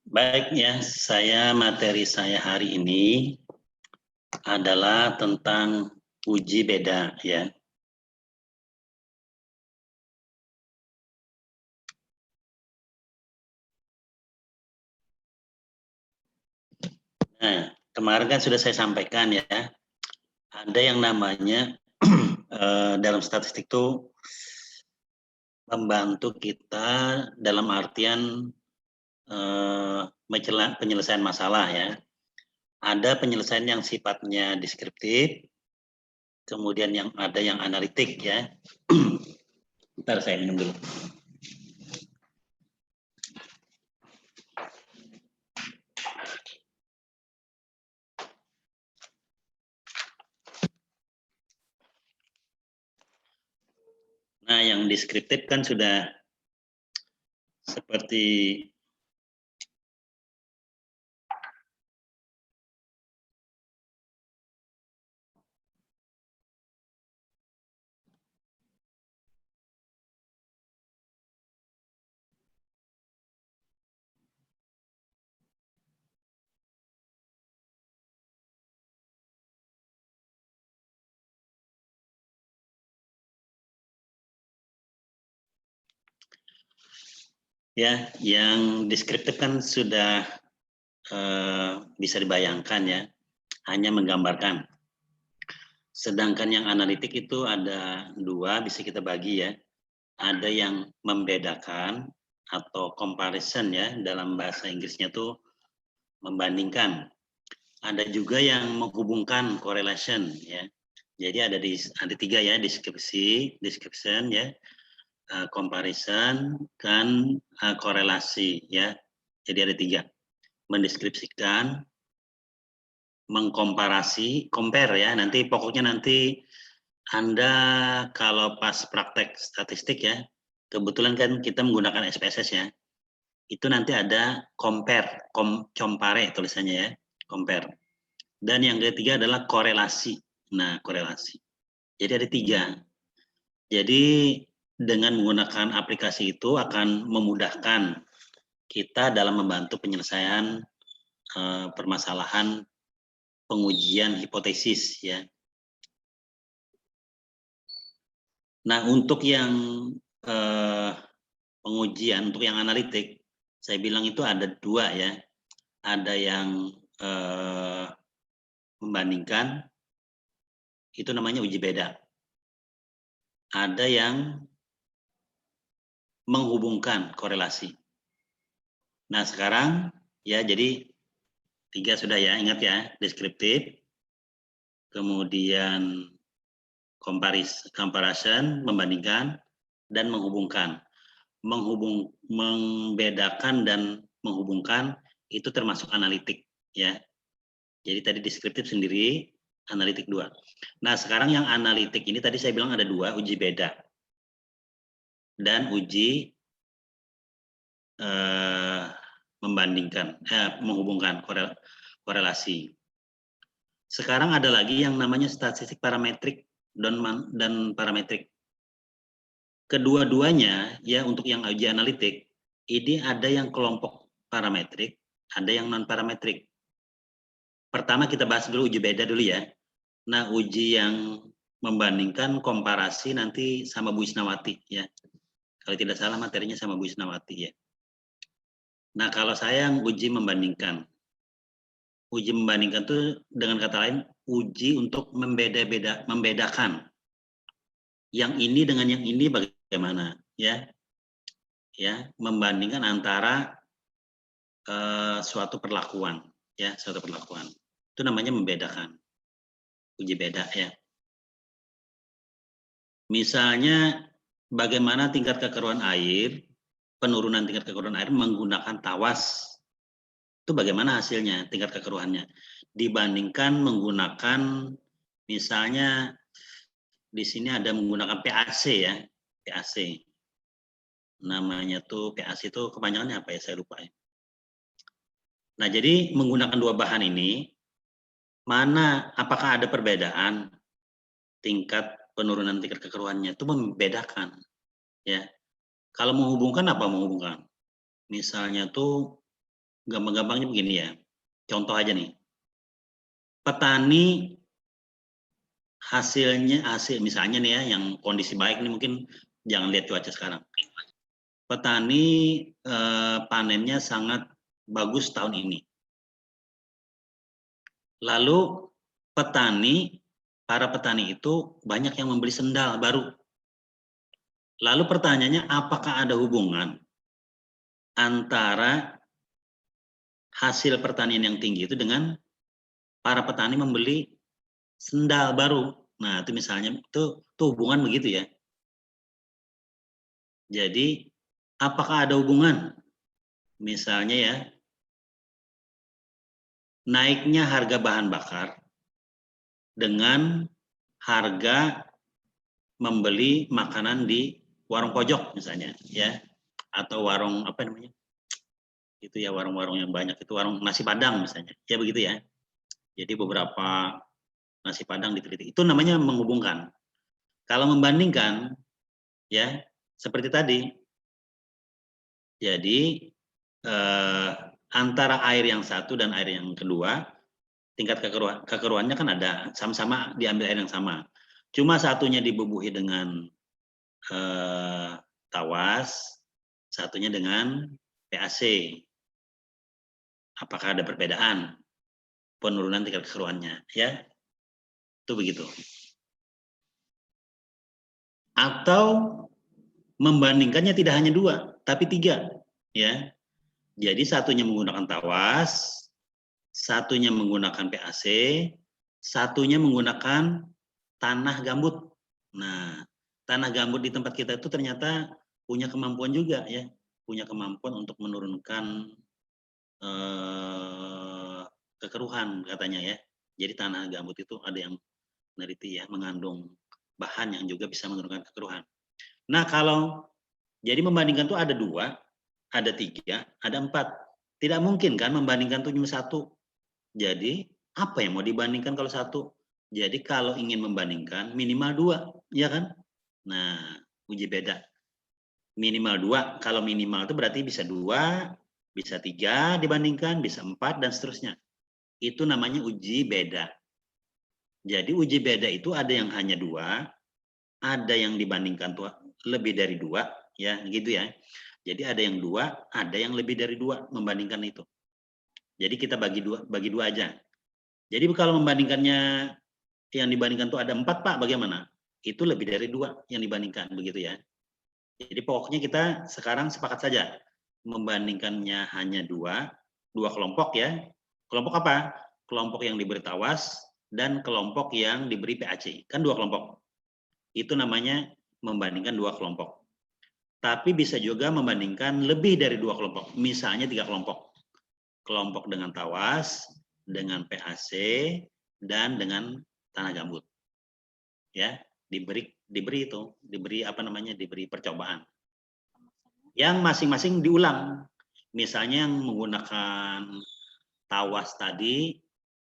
Baik ya, materi saya hari ini adalah tentang uji beda ya. Nah, kemarin kan sudah saya sampaikan ya, ada yang namanya dalam statistik itu membantu kita dalam artian penyelesaian masalah ya. Ada penyelesaian yang sifatnya deskriptif, kemudian yang ada yang analitik ya. Bentar saya minum dulu. Nah, yang deskriptif kan sudah seperti ya, yang deskriptif kan sudah bisa dibayangkan ya, hanya menggambarkan. Sedangkan yang analitik itu ada dua, bisa kita bagi ya. Ada yang membedakan atau comparison ya, dalam bahasa Inggrisnya tuh membandingkan. Ada juga yang menghubungkan, correlation ya. Jadi ada tiga ya, description ya, comparison, dan korelasi ya. Jadi ada tiga, mendeskripsikan, mengkomparasi, compare ya. Nanti pokoknya nanti Anda kalau pas praktek statistik ya, kebetulan kan kita menggunakan SPSS ya, itu nanti ada compare, compare tulisannya ya, compare. Dan yang ketiga adalah korelasi. Nah, korelasi. Jadi ada tiga. Jadi dengan menggunakan aplikasi itu akan memudahkan kita dalam membantu penyelesaian permasalahan pengujian hipotesis ya. Nah, untuk yang pengujian, untuk yang analitik, saya bilang itu ada dua ya. Ada yang membandingkan, itu namanya uji beda. Ada yang menghubungkan, korelasi. Nah, sekarang ya jadi tiga sudah ya, ingat ya, deskriptif, kemudian comparison, membandingkan, dan menghubungkan. Membedakan dan menghubungkan itu termasuk analitik ya. Jadi tadi deskriptif sendiri, analitik dua. Nah, sekarang yang analitik ini tadi saya bilang ada dua, uji beda dan uji membandingkan, menghubungkan, korelasi. Sekarang ada lagi yang namanya statistik parametrik dan parametrik. Kedua-duanya ya, untuk yang uji analitik ini ada yang kelompok parametrik, ada yang non parametrik. Pertama kita bahas dulu uji beda dulu ya. Nah, uji yang membandingkan, komparasi nanti sama Bu Isnawati ya. Kalau tidak salah materinya sama Bu Isnawati ya. Nah, kalau saya yang uji membandingkan. Uji membandingkan itu dengan kata lain uji untuk membedakan yang ini dengan yang ini bagaimana ya. Ya, membandingkan antara suatu perlakuan ya, suatu perlakuan. Itu namanya membedakan. Uji beda ya. Misalnya bagaimana tingkat kekeruhan air, penurunan tingkat kekeruhan air menggunakan tawas. Itu bagaimana hasilnya, tingkat kekeruhannya. Dibandingkan menggunakan misalnya di sini ada menggunakan PAC ya, PAC. Namanya tuh PAC itu kepanjangannya apa ya, saya lupa ya. Nah, jadi menggunakan dua bahan ini, apakah ada perbedaan tingkat penurunan tingkat kekeruhannya, itu membedakan ya. Kalau menghubungkan apa menghubungkan? Misalnya tuh gampang-gampangnya begini ya. Contoh aja nih. Petani hasil misalnya nih ya, yang kondisi baik nih mungkin jangan lihat cuaca sekarang. Petani panennya sangat bagus tahun ini. Lalu para petani itu banyak yang membeli sendal baru. Lalu pertanyaannya, apakah ada hubungan antara hasil pertanian yang tinggi itu dengan para petani membeli sendal baru? Nah, itu misalnya itu hubungan begitu ya. Jadi, apakah ada hubungan? Misalnya ya, naiknya harga bahan bakar dengan harga membeli makanan di warung pojok misalnya ya, atau warung apa namanya? Itu ya warung-warung yang banyak itu warung nasi Padang misalnya. Ya begitu ya. Jadi beberapa nasi Padang diteliti. Itu namanya menghubungkan. Kalau membandingkan ya seperti tadi. Jadi antara air yang satu dan air yang kedua tingkat kekeruannya kan ada, sama-sama diambil air yang sama. Cuma satunya dibubuhi dengan tawas, satunya dengan PAC. Apakah ada perbedaan penurunan tingkat kekeruannya? Ya, itu begitu. Atau membandingkannya tidak hanya 2, tapi 3. Ya, jadi satunya menggunakan tawas, satunya menggunakan PAC, satunya menggunakan tanah gambut. Nah, tanah gambut di tempat kita itu ternyata punya kemampuan juga ya, punya kemampuan untuk menurunkan kekeruhan katanya ya. Jadi tanah gambut itu ada yang meneliti ya, mengandung bahan yang juga bisa menurunkan kekeruhan. Nah, kalau jadi membandingkan itu ada 2, ada 3, ada 4. Tidak mungkin kan membandingkan itu cuma 1. Jadi apa yang mau dibandingkan kalau 1? Jadi kalau ingin membandingkan minimal 2, ya kan? Nah, uji beda. Minimal 2, kalau minimal itu berarti bisa 2, bisa 3 dibandingkan, bisa 4 dan seterusnya. Itu namanya uji beda. Jadi uji beda itu ada yang hanya 2, ada yang dibandingkan tuh lebih dari 2, ya gitu ya. Jadi ada yang 2, ada yang lebih dari 2 membandingkan itu. Jadi kita bagi dua aja. Jadi kalau membandingkannya yang dibandingkan tuh ada 4 Pak, bagaimana? Itu lebih dari 2 yang dibandingkan begitu ya. Jadi pokoknya kita sekarang sepakat saja membandingkannya hanya 2 kelompok ya. Kelompok apa? Kelompok yang diberi tawas dan kelompok yang diberi PAC. Kan 2 kelompok. Itu namanya membandingkan 2 kelompok. Tapi bisa juga membandingkan lebih dari 2 kelompok. Misalnya 3 kelompok. Kelompok dengan tawas, dengan PAC, dan dengan tanah gambut. Ya, diberi percobaan. Yang masing-masing diulang. Misalnya yang menggunakan tawas tadi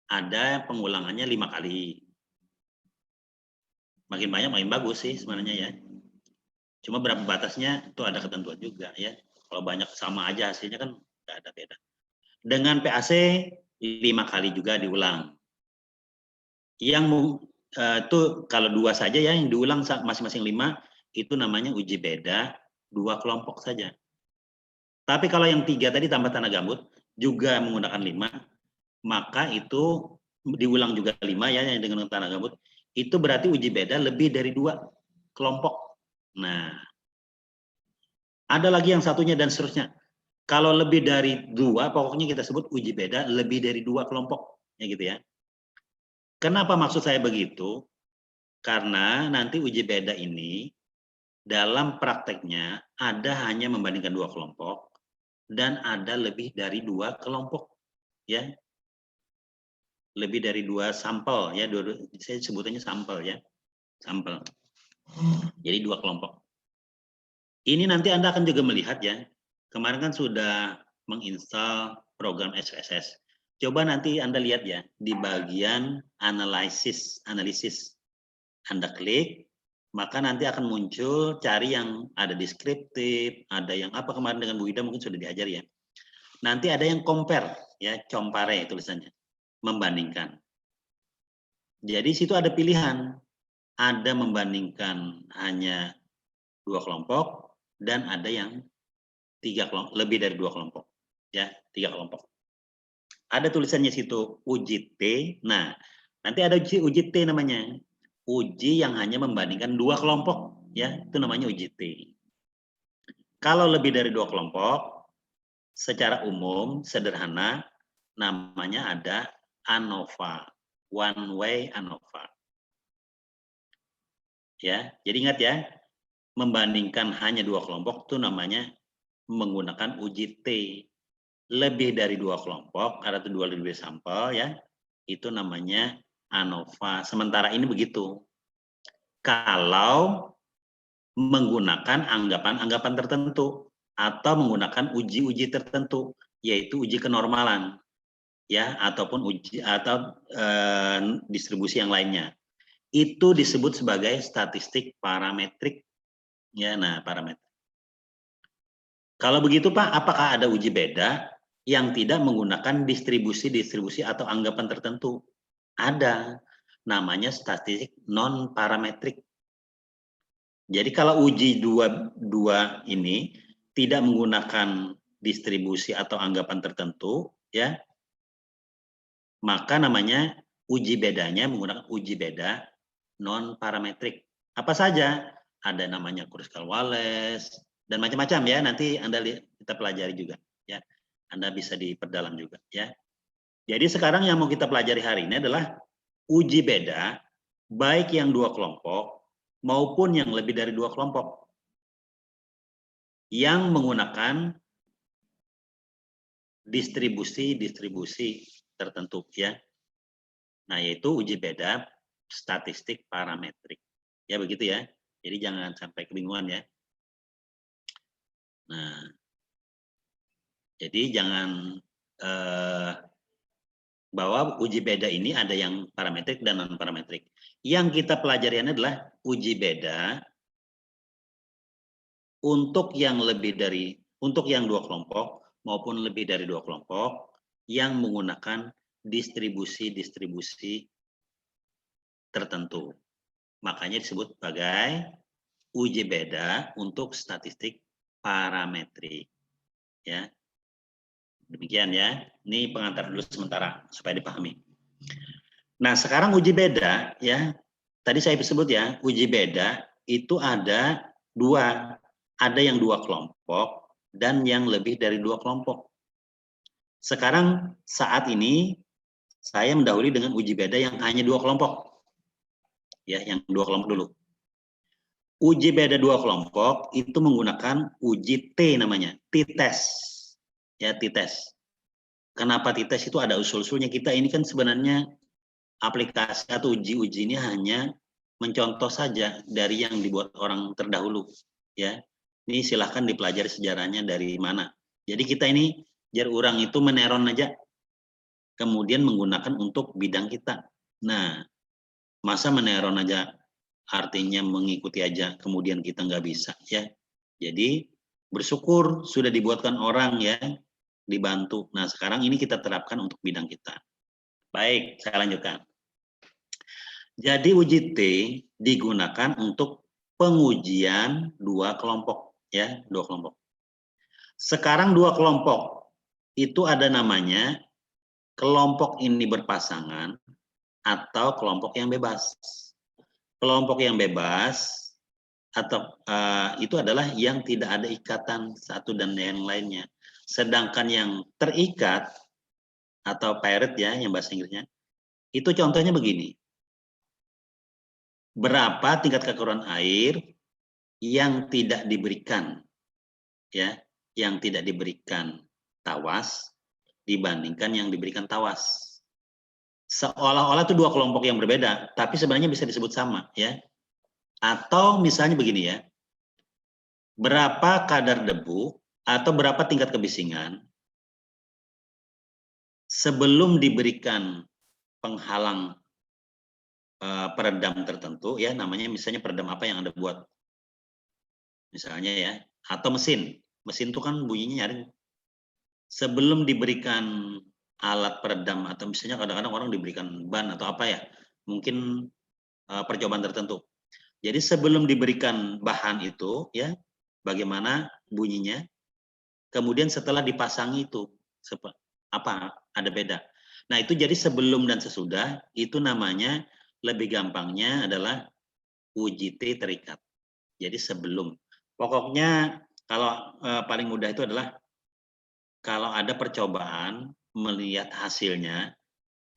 ada pengulangannya 5 kali. Makin banyak makin bagus sih sebenarnya ya. Cuma berapa batasnya itu ada ketentuan juga ya. Kalau banyak sama aja hasilnya kan nggak ada beda. Dengan PAC 5 kali juga diulang. Yang itu kalau 2 saja ya yang diulang masing-masing 5 itu namanya uji beda 2 kelompok saja. Tapi kalau yang 3 tadi tambah tanah gambut juga menggunakan 5, maka itu diulang juga 5 ya yang dengan tanah gambut, itu berarti uji beda lebih dari 2 kelompok. Nah, ada lagi yang satunya dan seterusnya. Kalau lebih dari 2, pokoknya kita sebut uji beda lebih dari 2 kelompok, ya gitu ya. Kenapa maksud saya begitu? Karena nanti uji beda ini dalam prakteknya ada hanya membandingkan 2 kelompok dan ada lebih dari 2 kelompok, ya. Lebih dari 2 sampel ya, saya sebutannya sampel ya. Sampel. Jadi 2 kelompok. Ini nanti Anda akan juga melihat ya. Kemarin kan sudah menginstal program SPSS. Coba nanti Anda lihat ya di bagian analisis. Anda klik, maka nanti akan muncul cari yang ada deskriptif, ada yang apa kemarin dengan Bu Ida mungkin sudah diajar ya. Nanti ada yang compare, ya, compare tulisannya, membandingkan. Jadi situ ada pilihan, ada membandingkan hanya 2 kelompok dan ada yang 3 kelompok, lebih dari 2 kelompok, ya, 3 kelompok. Ada tulisannya situ uji T. Nah, nanti ada uji T namanya. Uji yang hanya membandingkan 2 kelompok, ya, itu namanya uji T. Kalau lebih dari 2 kelompok, secara umum sederhana namanya ada ANOVA, one way ANOVA. Ya, jadi ingat ya, membandingkan hanya 2 kelompok itu namanya menggunakan uji T. Lebih dari 2 kelompok atau 2 lebih sampel, ya, itu namanya ANOVA. Sementara ini begitu. Kalau menggunakan anggapan-anggapan tertentu atau menggunakan uji-uji tertentu, yaitu uji kenormalan, ya, ataupun uji atau distribusi yang lainnya. Itu disebut sebagai statistik parametrik, ya. Nah, parametrik. Kalau begitu Pak, apakah ada uji beda yang tidak menggunakan distribusi-distribusi atau anggapan tertentu? Ada, namanya statistik non parametrik. Jadi kalau uji dua ini tidak menggunakan distribusi atau anggapan tertentu, ya, maka namanya uji bedanya menggunakan uji beda non parametrik. Apa saja? Ada namanya Kruskal-Wallis dan macam-macam, ya. Nanti Anda kita pelajari juga, ya. Anda bisa diperdalam juga, ya. Jadi sekarang yang mau kita pelajari hari ini adalah uji beda baik yang 2 kelompok maupun yang lebih dari 2 kelompok yang menggunakan distribusi-distribusi tertentu, ya. Nah, yaitu uji beda statistik parametrik. Ya, begitu ya. Jadi jangan sampai kebingungan, ya. Nah, jadi jangan bahwa uji beda ini ada yang parametrik dan non parametrik. Yang kita pelajari adalah uji beda untuk yang untuk yang 2 kelompok maupun lebih dari 2 kelompok yang menggunakan distribusi-distribusi tertentu. Makanya disebut sebagai uji beda untuk statistik parametrik, ya. Demikian, ya. Ini pengantar dulu sementara supaya dipahami. Nah, sekarang uji beda, ya. Tadi saya sebut, ya, uji beda itu ada 2. Ada yang 2 kelompok dan yang lebih dari 2 kelompok. Sekarang saat ini saya mendahului dengan uji beda yang hanya 2 kelompok. Ya, yang 2 kelompok dulu. Uji beda 2 kelompok itu menggunakan uji T namanya, t-test. Ya, t-test. Kenapa t-test? Itu ada usul-usulnya. Kita ini kan sebenarnya aplikasi atau uji-uji ini hanya mencontoh saja dari yang dibuat orang terdahulu, ya. Ini silahkan dipelajari sejarahnya dari mana. Jadi kita ini jar urang itu meneron aja, kemudian menggunakan untuk bidang kita. Nah, masa meneron aja artinya mengikuti aja, kemudian kita nggak bisa, ya. Jadi bersyukur sudah dibuatkan orang, ya, dibantu. Nah, sekarang ini kita terapkan untuk bidang kita. Baik, saya lanjutkan. Jadi uji T digunakan untuk pengujian 2 kelompok, ya, 2 kelompok. Sekarang 2 kelompok itu ada namanya kelompok ini berpasangan atau kelompok yang bebas. Kelompok yang bebas atau itu adalah yang tidak ada ikatan satu dan yang lainnya. Sedangkan yang terikat atau paired, ya, yang bahasa Inggrisnya, itu contohnya begini. Berapa tingkat kekurangan air yang tidak diberikan, ya, yang tidak diberikan tawas dibandingkan yang diberikan tawas. Seolah-olah itu 2 kelompok yang berbeda, tapi sebenarnya bisa disebut sama, ya. Atau misalnya begini, ya. Berapa kadar debu atau berapa tingkat kebisingan sebelum diberikan penghalang peredam tertentu, ya, namanya misalnya peredam apa yang Anda buat. Misalnya, ya, atau mesin. Mesin itu kan bunyinya nyaring. sebelum diberikan alat peredam atau misalnya kadang-kadang orang diberikan ban atau apa ya, mungkin percobaan tertentu. Jadi sebelum diberikan bahan itu ya, bagaimana bunyinya, kemudian setelah dipasangi itu apa ada beda. Nah itu jadi sebelum dan sesudah itu namanya lebih gampangnya adalah uji T terikat. Jadi sebelum, pokoknya kalau paling mudah itu adalah kalau ada percobaan melihat hasilnya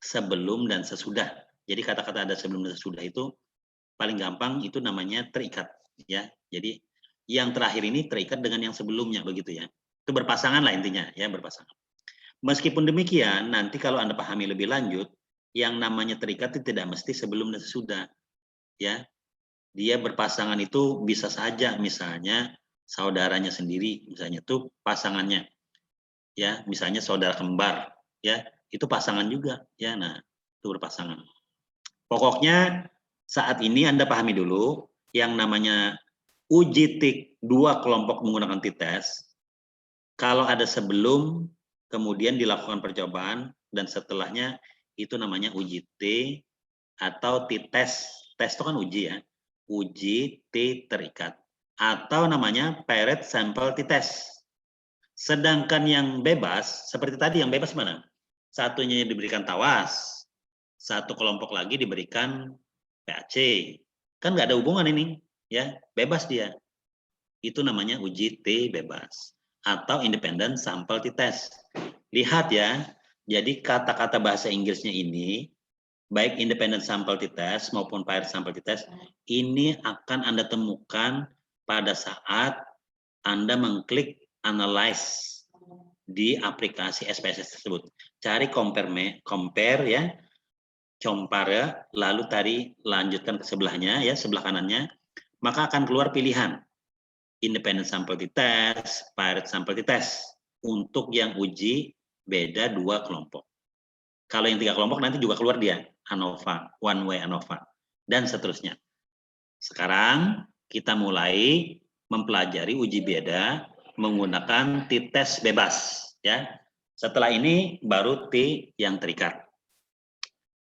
sebelum dan sesudah. Jadi kata-kata ada sebelum dan sesudah itu paling gampang itu namanya terikat ya. Jadi yang terakhir ini terikat dengan yang sebelumnya begitu ya. Itu berpasangan lah intinya ya, berpasangan. Meskipun demikian nanti kalau Anda pahami lebih lanjut yang namanya terikat itu tidak mesti sebelum dan sesudah ya. Dia berpasangan itu bisa saja misalnya saudaranya sendiri misalnya itu pasangannya ya, misalnya saudara kembar ya, itu pasangan juga ya. Nah, itu berpasangan. Pokoknya saat ini Anda pahami dulu yang namanya uji tik dua kelompok menggunakan t-test. Kalau ada sebelum, kemudian dilakukan percobaan, dan setelahnya itu namanya uji T atau t-test. Tes itu kan uji ya. Uji T terikat. Atau namanya paired sample t-test. Sedangkan yang bebas, seperti tadi yang bebas mana? Satunya diberikan tawas, satu kelompok lagi diberikan PAC. Kan nggak ada hubungan ini, ya bebas dia. Itu namanya uji T bebas atau independent sample t-test. Lihat ya, jadi kata-kata bahasa Inggrisnya ini, baik independent sample t-test maupun paired sample t-test, ini akan Anda temukan pada saat Anda mengklik analyze di aplikasi SPSS tersebut. Cari compare ya, compare, lalu tadi lanjutkan ke sebelahnya ya, sebelah kanannya, maka akan keluar pilihan independent sample t-test, paired sample t-test untuk yang uji beda dua kelompok. Kalau yang 3 kelompok nanti juga keluar dia ANOVA, one way ANOVA, dan seterusnya. Sekarang kita mulai mempelajari uji beda menggunakan t-test bebas ya. Setelah ini baru T yang terikat.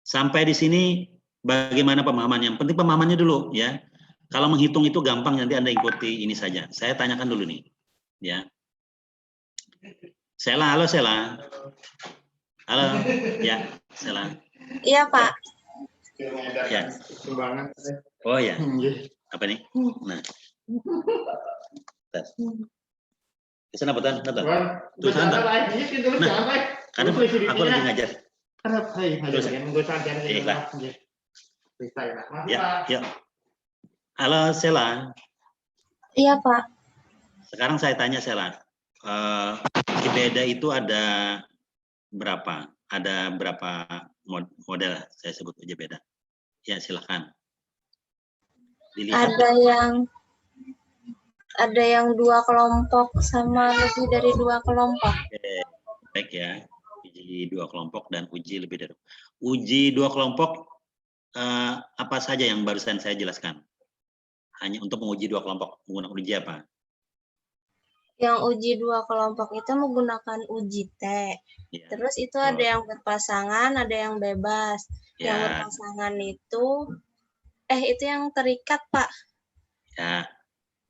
Sampai di sini bagaimana pemahamannya? Yang penting pemahamannya dulu ya. Kalau menghitung itu gampang, nanti Anda ikuti ini saja. Saya tanyakan dulu nih ya. Sela, halo Sela. Halo ya, Sela. Iya Pak. Ya. Oh ya. Apa nih? Nah. Tes. Kesana betul, betul. Tulisan tak? Nah, karena aku lagi ngajar. Terus. Ya, yuk. Halo Sela. Iya Pak. Sekarang saya tanya Sela. Uji beda itu ada berapa? Ada berapa model saya sebut uji beda? Ya silakan. Dilihat. Ada yang 2 kelompok sama lebih dari 2 kelompok. Oke, baik ya. Uji 2 kelompok dan uji lebih dari. Uji 2 kelompok apa saja yang barusan saya jelaskan? Hanya untuk menguji 2 kelompok menggunakan uji apa? Yang uji 2 kelompok itu menggunakan uji T. Ya. Terus itu ada yang berpasangan, ada yang bebas. Ya. Yang berpasangan itu yang terikat, Pak. Ya.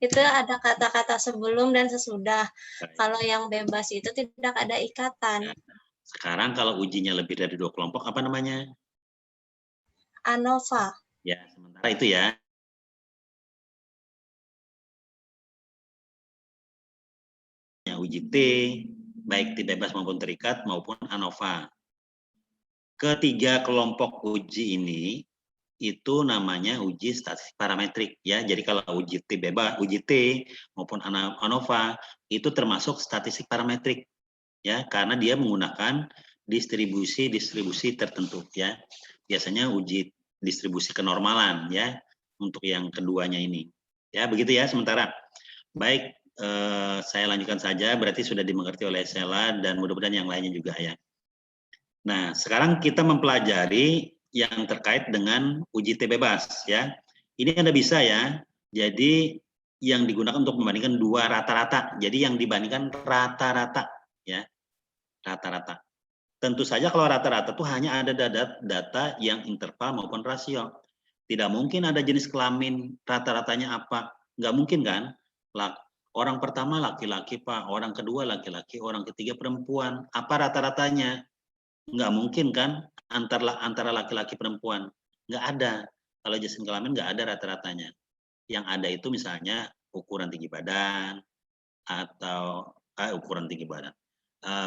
Itu ada kata-kata sebelum dan sesudah. Baik. Kalau yang bebas itu tidak ada ikatan. Ya. Sekarang kalau ujinya lebih dari 2 kelompok, apa namanya? ANOVA. Ya, sementara itu ya. Uji T, baik T bebas maupun terikat maupun ANOVA. Ketiga kelompok uji ini itu namanya uji statistik parametrik ya. Jadi kalau uji T bebas, uji T maupun ANOVA itu termasuk statistik parametrik ya, karena dia menggunakan distribusi tertentu ya. Biasanya uji distribusi kenormalan ya untuk yang keduanya ini. Ya, begitu ya sementara. Baik, saya lanjutkan saja, berarti sudah dimengerti oleh Sela dan mudah-mudahan yang lainnya juga ya. Nah, sekarang kita mempelajari yang terkait dengan uji T bebas ya. Ini Anda bisa ya. Jadi yang digunakan untuk membandingkan 2 rata-rata. Jadi yang dibandingkan rata-rata ya. rata-rata. Tentu saja kalau rata-rata itu hanya ada data yang interval maupun rasio. Tidak mungkin ada jenis kelamin rata-ratanya apa. Nggak mungkin kan? Orang pertama laki-laki Pak, orang kedua laki-laki, orang ketiga perempuan. Apa rata-ratanya? Nggak mungkin kan antara laki-laki perempuan. Nggak ada. Kalau jenis kelamin nggak ada rata-ratanya. Yang ada itu misalnya ukuran tinggi badan, atau ukuran tinggi badan.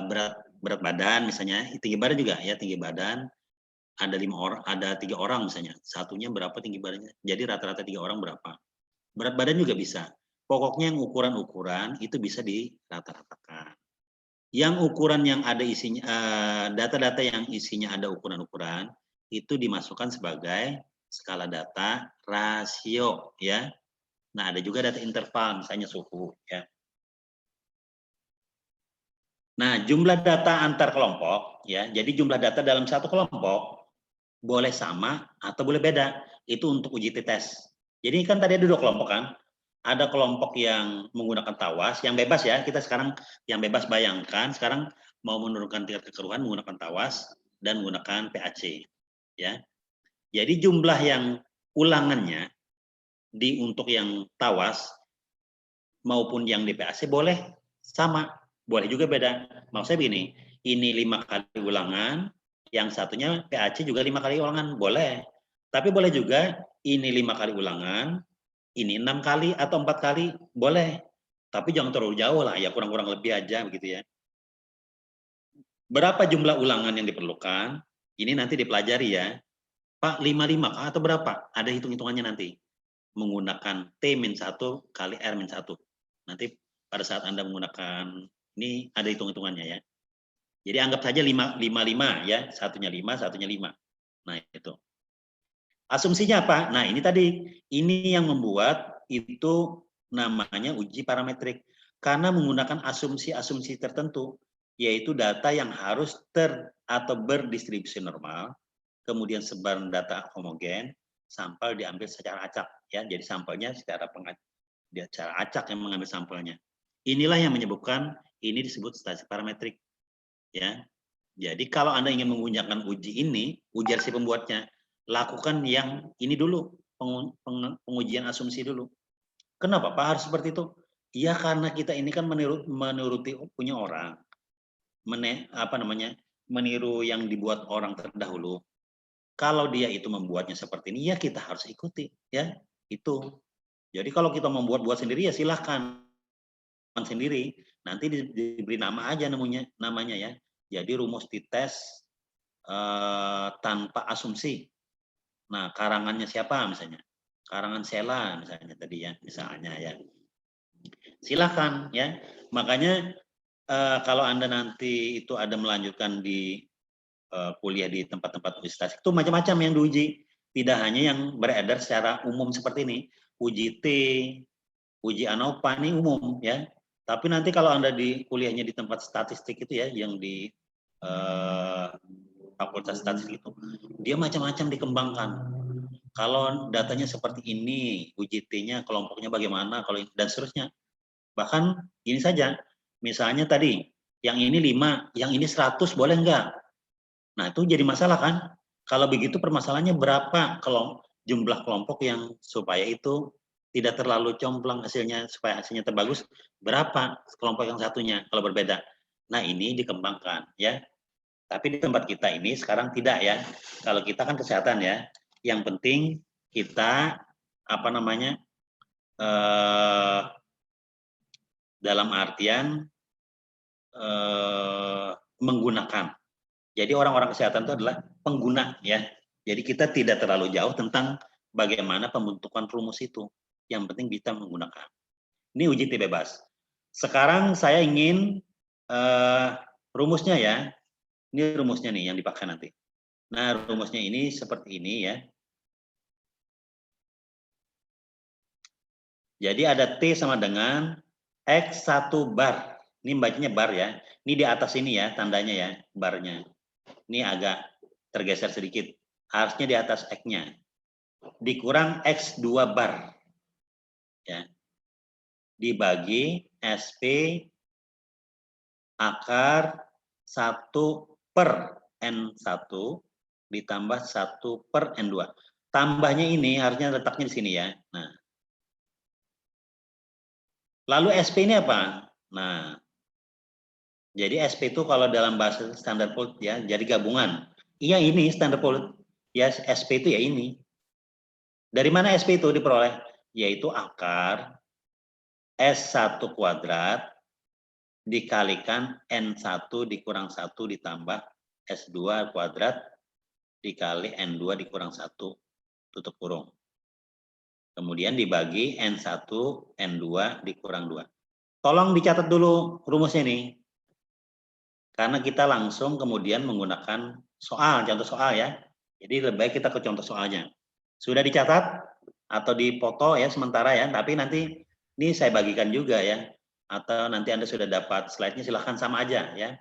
Berat badan misalnya, tinggi badan juga ya, tinggi badan ada 3 orang misalnya, satunya berapa tinggi badannya, jadi rata-rata 3 orang berapa. Berat badan juga bisa. Pokoknya yang ukuran-ukuran itu bisa dirata-ratakan. Yang ukuran yang ada isinya, data-data yang isinya ada ukuran-ukuran itu dimasukkan sebagai skala data rasio ya. Nah, ada juga data interval misalnya suhu ya. Nah, jumlah data antar kelompok ya. Jadi jumlah data dalam satu kelompok boleh sama atau boleh beda. Itu untuk uji tes. Jadi kan tadi ada 2 kelompok kan. Ada kelompok yang menggunakan tawas, yang bebas ya. Kita sekarang yang bebas, bayangkan sekarang mau menurunkan tingkat kekeruhan menggunakan tawas dan menggunakan PAC ya. Jadi jumlah yang ulangannya untuk yang tawas maupun yang di PAC boleh sama, boleh juga beda. Maksud saya begini, ini 5 kali ulangan, yang satunya PAC juga 5 kali ulangan, boleh. Tapi boleh juga ini 5 kali ulangan, ini 6 kali atau 4 kali, boleh. Tapi jangan terlalu jauh lah, ya kurang-kurang lebih aja begitu ya. Berapa jumlah ulangan yang diperlukan? Ini nanti dipelajari ya. Pak, 55 atau berapa? Ada hitung-hitungannya nanti. Menggunakan T-1 kali R-1. Nanti pada saat Anda menggunakan ini ada hitung-hitungannya ya. Jadi anggap saja 55 ya, satunya 5, satunya 5. Nah, itu. Asumsinya apa? Nah, ini tadi. Ini yang membuat itu namanya uji parametrik. Karena menggunakan asumsi-asumsi tertentu, yaitu data yang harus atau berdistribusi normal, kemudian sebaran data homogen, sampel diambil secara acak ya. Jadi sampelnya secara acak yang mengambil sampelnya. Inilah yang menyebabkan ini disebut statistik parametrik ya. Jadi kalau Anda ingin menggunakan uji ini, uji si pembuatnya, lakukan yang ini dulu, pengujian asumsi dulu. Kenapa Pak harus seperti itu? Ya karena kita ini kan menuruti punya orang, meniru yang dibuat orang terdahulu. Kalau dia itu membuatnya seperti ini, ya kita harus ikuti, ya itu. Jadi kalau kita membuat sendiri ya silahkan sendiri, nanti diberi nama aja namanya ya. Jadi rumus dites tanpa asumsi. Nah, karangannya siapa misalnya? Karangan Sela misalnya tadi ya, misalnya ya. Silahkan ya. Makanya kalau Anda nanti itu ada melanjutkan di kuliah di tempat-tempat universitas itu macam-macam yang diuji, tidak hanya yang beredar secara umum seperti ini. Uji T, uji ANOVA ini umum ya. Tapi nanti kalau Anda di kuliahnya di tempat statistik itu ya, yang di fakultas statistik itu, dia macam-macam dikembangkan. Kalau datanya seperti ini, uji T-nya kelompoknya bagaimana, kalau dan seterusnya. Bahkan ini saja, misalnya tadi, yang ini 5, yang ini 100 boleh enggak? Nah, itu jadi masalah kan? Kalau begitu permasalahannya berapa jumlah kelompok yang supaya itu tidak terlalu complang hasilnya, supaya hasilnya terbagus, berapa kelompok yang satunya kalau berbeda. Nah, ini dikembangkan ya. Tapi di tempat kita ini sekarang tidak ya. Kalau kita kan kesehatan ya. Yang penting kita dalam artian menggunakan. Jadi orang-orang kesehatan itu adalah pengguna ya. Jadi kita tidak terlalu jauh tentang bagaimana pembentukan rumus itu. Yang penting kita menggunakan. Ini uji T bebas. Sekarang saya ingin rumusnya ya. Ini rumusnya nih yang dipakai nanti. Nah, rumusnya ini seperti ini ya. Jadi ada T sama dengan X1 bar. Ini bacanya bar ya. Ini di atas ini ya tandanya ya, barnya. Ini agak tergeser sedikit. Harusnya di atas X-nya. Dikurang X2 bar. Ya. Dibagi SP akar 1/N1 ditambah 1/N2. Tambahnya ini harusnya letaknya di sini ya. Nah. Lalu SP ini apa? Nah. Jadi SP itu kalau dalam bahasa standar polit ya, jadi gabungan. Iya ini standar polit. Ya SP itu ya ini. Dari mana SP itu diperoleh? Yaitu akar S1 kuadrat dikalikan N1 dikurang 1 ditambah S2 kuadrat dikali N2 dikurang 1 tutup kurung. Kemudian dibagi N1, N2 dikurang 2. Tolong dicatat dulu rumusnya nih. Karena kita langsung kemudian menggunakan soal, contoh soal ya. Jadi lebih baik kita ke contoh soalnya. Sudah dicatat atau dipoto ya sementara ya, tapi nanti ini saya bagikan juga ya. Atau nanti Anda sudah dapat slide-nya, silahkan sama aja ya.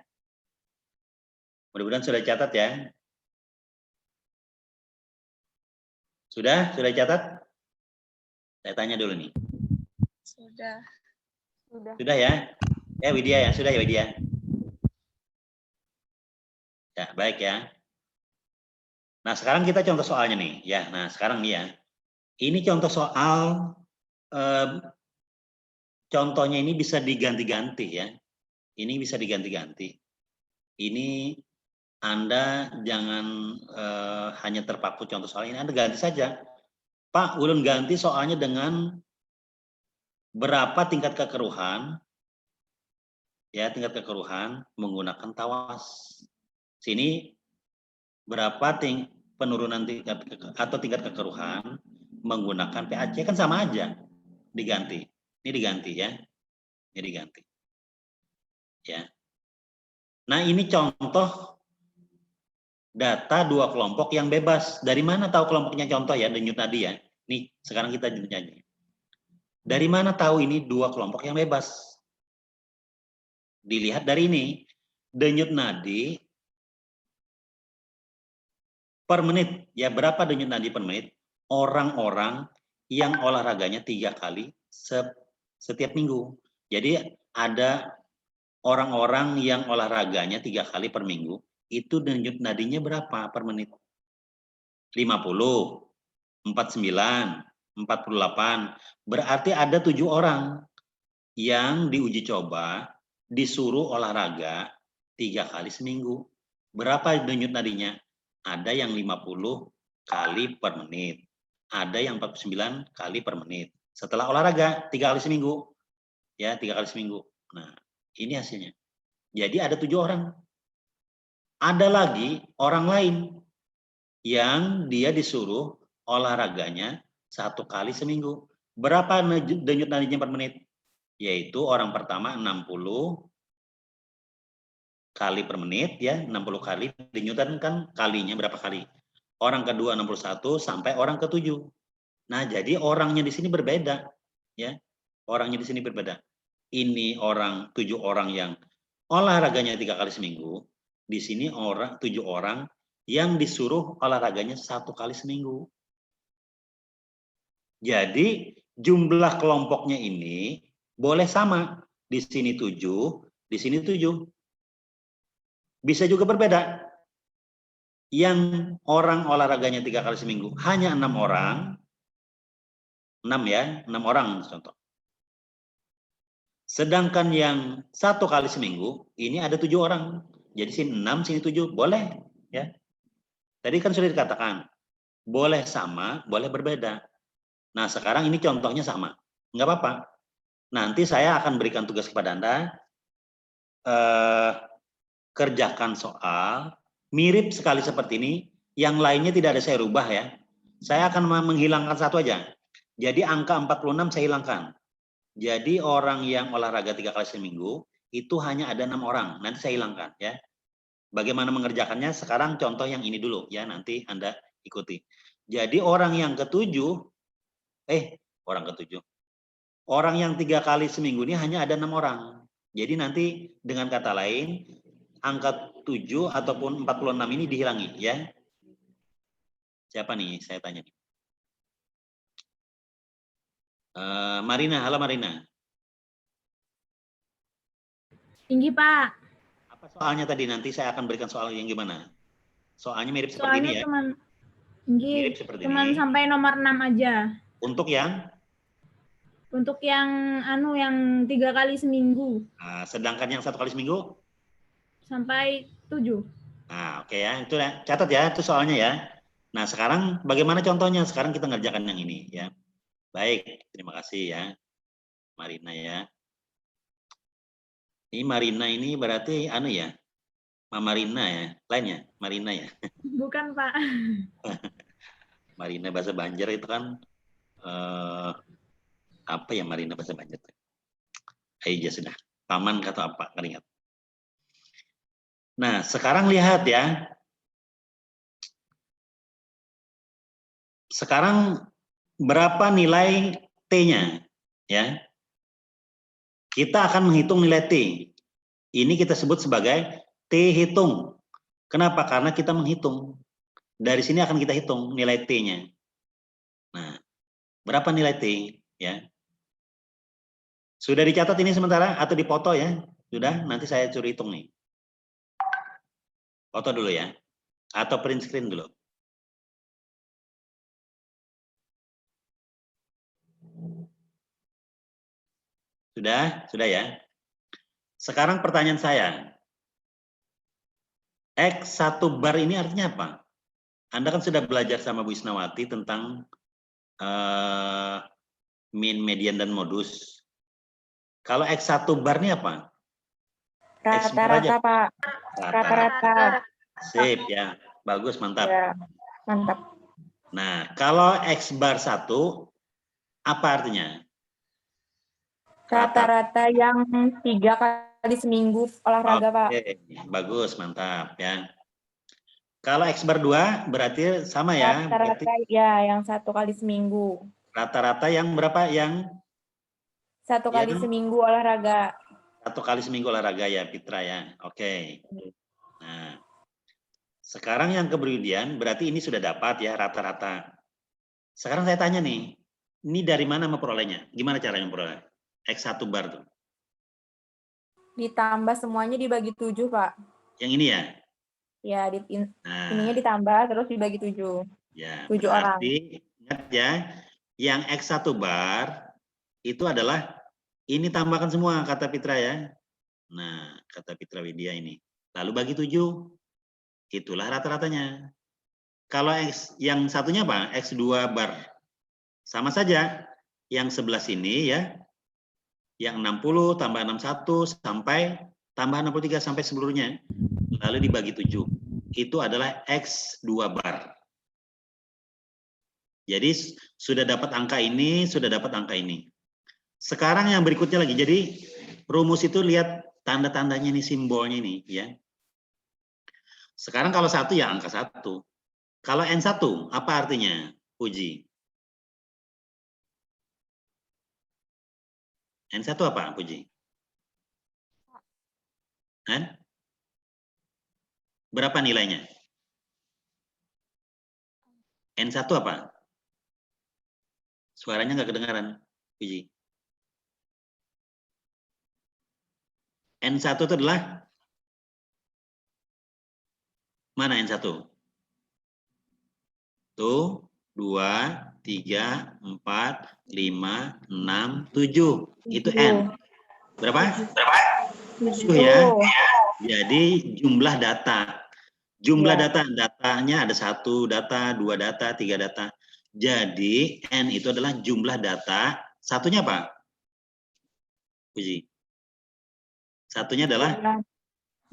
Mudah-mudahan sudah catat ya. Sudah catat? Saya tanya dulu nih. Sudah. Sudah ya? Ya Widya ya, sudah ya Widya? Ya, baik ya. Nah, sekarang kita contoh soalnya nih. Ya, nah sekarang nih ya. Ini contoh soal, contohnya ini bisa diganti-ganti ya. Ini bisa diganti-ganti. Ini Anda jangan hanya terpaku contoh soal ini, Anda ganti saja. Pak, ulun ganti soalnya dengan berapa tingkat kekeruhan, ya tingkat kekeruhan menggunakan tawas. Sini berapa penurunan tingkat atau tingkat kekeruhan menggunakan PAC kan sama aja, diganti. Ini diganti ya, ini diganti. Ya. Nah ini contoh data dua kelompok yang bebas. Dari mana tahu kelompoknya contoh ya, denyut nadi ya. Nih sekarang kita nyanyi. Dari mana tahu ini dua kelompok yang bebas? Dilihat dari ini, denyut nadi per menit. Ya berapa denyut nadi per menit? Orang-orang yang olahraganya 3 kali setiap minggu. Jadi ada orang-orang yang olahraganya 3 kali per minggu, itu denyut nadinya berapa per menit? 50, 49, 48. Berarti ada 7 orang yang diuji coba disuruh olahraga 3 kali seminggu. Berapa denyut nadinya? Ada yang 50 kali per menit. Ada yang 49 kali per menit. Setelah olahraga 3 kali seminggu. Ya, 3 kali seminggu. Nah, ini hasilnya. Jadi ada 7 orang. Ada lagi orang lain yang dia disuruh olahraganya 1 kali seminggu. Berapa denyut nadinya per menit? Yaitu orang pertama 60 kali per menit ya, 60 kali denyutan kan kalinya berapa kali. Orang kedua 61 sampai orang ke-7. Nah, jadi orangnya di sini berbeda ya. Orangnya di sini berbeda. Ini orang 7 orang yang olahraganya 3 kali seminggu. Di sini 7 orang yang disuruh olahraganya 1 kali seminggu. Jadi jumlah kelompoknya ini boleh sama. Di sini 7, di sini 7. Bisa juga berbeda. Yang orang olahraganya 3 kali seminggu hanya 6 orang. 6 ya, 6 orang contoh. Sedangkan yang 1 kali seminggu ini ada 7 orang. Jadi sini 6, sini 7, boleh ya. Tadi kan sudah dikatakan boleh sama, boleh berbeda. Nah, sekarang ini contohnya sama. Enggak apa-apa. Nanti saya akan berikan tugas kepada Anda kerjakan soal mirip sekali seperti ini, yang lainnya tidak ada saya rubah ya. Saya akan menghilangkan satu aja. Jadi angka 46 saya hilangkan. Jadi orang yang olahraga 3 kali seminggu itu hanya ada 6 orang. Nanti saya hilangkan ya. Bagaimana mengerjakannya? Sekarang contoh yang ini dulu ya, nanti Anda ikuti. Jadi orang yang ketujuh, orang ketujuh. Orang yang 3 kali seminggu ini hanya ada 6 orang. Jadi nanti dengan kata lain, angka 7 ataupun 46 ini dihilangi ya. Siapa nih? Saya tanya nih. Marina, halo Marina. Tinggi, Pak. Apa Soalnya tadi nanti saya akan berikan soal yang gimana? Soalnya mirip seperti Soalnya ini ya. Mirip seperti cuman ini. sampai nomor 6 aja. Untuk yang? Untuk yang yang 3 kali seminggu. Nah, sedangkan yang 1 kali seminggu? Sampai 7. Nah, oke ya. Itu ya. Catat ya, itu soalnya ya. Nah, sekarang bagaimana contohnya? Sekarang kita ngerjakan yang ini ya. Baik, terima kasih ya. Marina ya. Ini Marina ini berarti ya. Mama Rina ya, lainnya Marina ya. Bukan, Pak. Marina bahasa Banjar itu kan apa ya Marina bahasa Banjar? Ya sudah, paman kata apa? Ingat. Nah, sekarang lihat ya. Sekarang berapa nilai T-nya? Ya. Kita akan menghitung nilai T. Ini kita sebut sebagai T hitung. Kenapa? Karena kita menghitung. Dari sini akan kita hitung nilai T-nya. Nah, berapa nilai T? Ya. Sudah dicatat ini sementara atau dipoto ya? Sudah, nanti saya suruh hitung nih. Foto dulu ya. Atau print screen dulu. Sudah ya. Sekarang pertanyaan saya. X1 bar ini artinya apa? Anda kan sudah belajar sama Bu Isnawati tentang min, median, dan modus. Kalau X1 bar ini apa? Rata-rata, Pak. Rata-rata. Sip ya. Bagus, mantap. Ya, mantap. Nah, kalau X bar 1, apa artinya? Rata-rata yang 3 kali seminggu olahraga, Pak. Bagus, mantap ya. Kalau X bar 2 berarti sama ya? Rata-rata ya yang 1 kali seminggu. Rata-rata yang berapa? Yang 1 kali seminggu olahraga. 1 kali seminggu olahraga ya, Fitra ya. Oke. Nah, sekarang yang kemudian berarti ini sudah dapat ya rata-rata. Sekarang saya tanya nih, ini dari mana memperolehnya? Gimana caranya memperoleh? X1 bar tuh. Ditambah semuanya dibagi 7, Pak. Yang ini ya? Ya, ininya ditambah terus dibagi 7. Ya, 7 orang. Ingat ya, yang X1 bar itu adalah ini tambahkan semua kata Fitra ya. Nah, kata Fitra Widya ini. Lalu bagi 7. Itulah rata-ratanya. Kalau yang satunya apa? X2 bar. Sama saja. Yang sebelah sini ya. Yang 60 tambah 61 sampai tambah 63 sampai seluruhnya. Lalu dibagi 7. Itu adalah X2 bar. Jadi sudah dapat angka ini, sudah dapat angka ini. Sekarang yang berikutnya lagi. Jadi rumus itu lihat tanda-tandanya ini, simbolnya ini ya. Sekarang kalau 1 ya angka 1. Kalau N1 apa artinya? Puji. N1 apa, Puji? Berapa nilainya? N1 apa? Suaranya nggak kedengaran, Puji. N1 itu adalah mana N1? Tuh, 2, 3, 4, 5, 6, 7. Itu N. Berapa? 7 ya. Jadi jumlah data. Jumlah datanya ada 1 data, 2 data, 3 data. Jadi N itu adalah jumlah data. Satunya apa? Puji. Satunya adalah?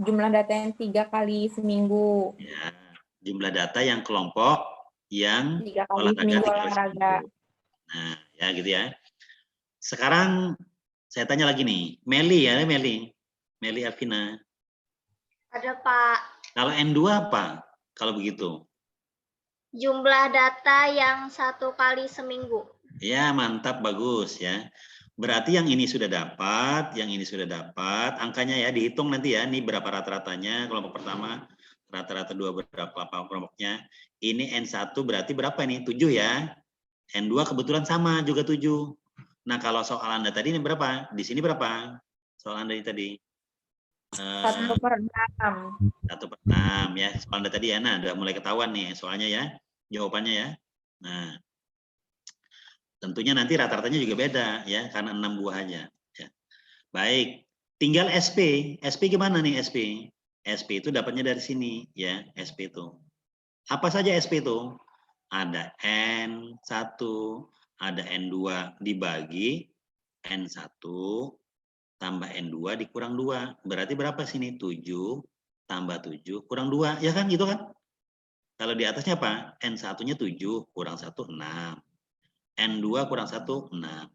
Jumlah data yang 3 kali seminggu. Ya, jumlah data yang kelompok yang 3 kali seminggu olahraga. Nah, ya gitu ya. Sekarang saya tanya lagi nih, Meli ya, Meli Alvina. Ada, Pak. Kalau N2 apa? Kalau begitu? Jumlah data yang 1 kali seminggu. Ya, mantap, bagus ya. Berarti yang ini sudah dapat, yang ini sudah dapat. Angkanya ya dihitung nanti ya. Ini berapa rata-ratanya kelompok pertama, rata-rata 2 berapa kelompoknya. Ini N1 berarti berapa ini? 7 ya. N2 kebetulan sama juga 7. Nah, kalau soal Anda tadi ini berapa? Di sini berapa? Soal Anda ini tadi. 1/6. 1/6 ya. Soalnya tadi ya, nah udah mulai ketahuan nih soalnya ya, jawabannya ya. Nah, tentunya nanti rata-ratanya juga beda ya, karena 6 buah aja. Ya. Baik, tinggal SP. SP gimana nih SP? SP itu dapatnya dari sini ya, SP itu. Apa saja SP itu? Ada N1, ada N2 dibagi N1 tambah N2 dikurang 2. Berarti berapa sini? 7 tambah 7 kurang 2. Ya kan gitu kan? Kalau di atasnya apa? N1-nya 7 kurang 1, 6. N2 kurang 1, 6.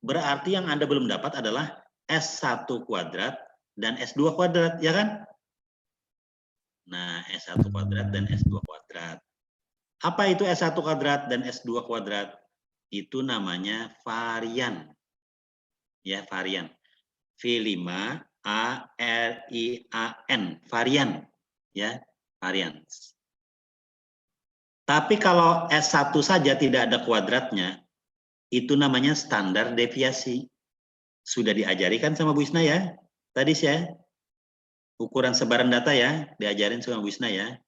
Berarti yang Anda belum dapat adalah S1 kuadrat dan S2 kuadrat, ya kan? Nah, S1 kuadrat dan S2 kuadrat. Apa itu S1 kuadrat dan S2 kuadrat? Itu namanya varian. Ya, varian. V5-A-R-I-A-N. Varian. Ya, varian. Tapi kalau S1 saja tidak ada kuadratnya, itu namanya standar deviasi. Sudah diajari kan sama Bu Isna ya? Tadi ya, ukuran sebaran data ya, diajarin sama Bu Isna ya.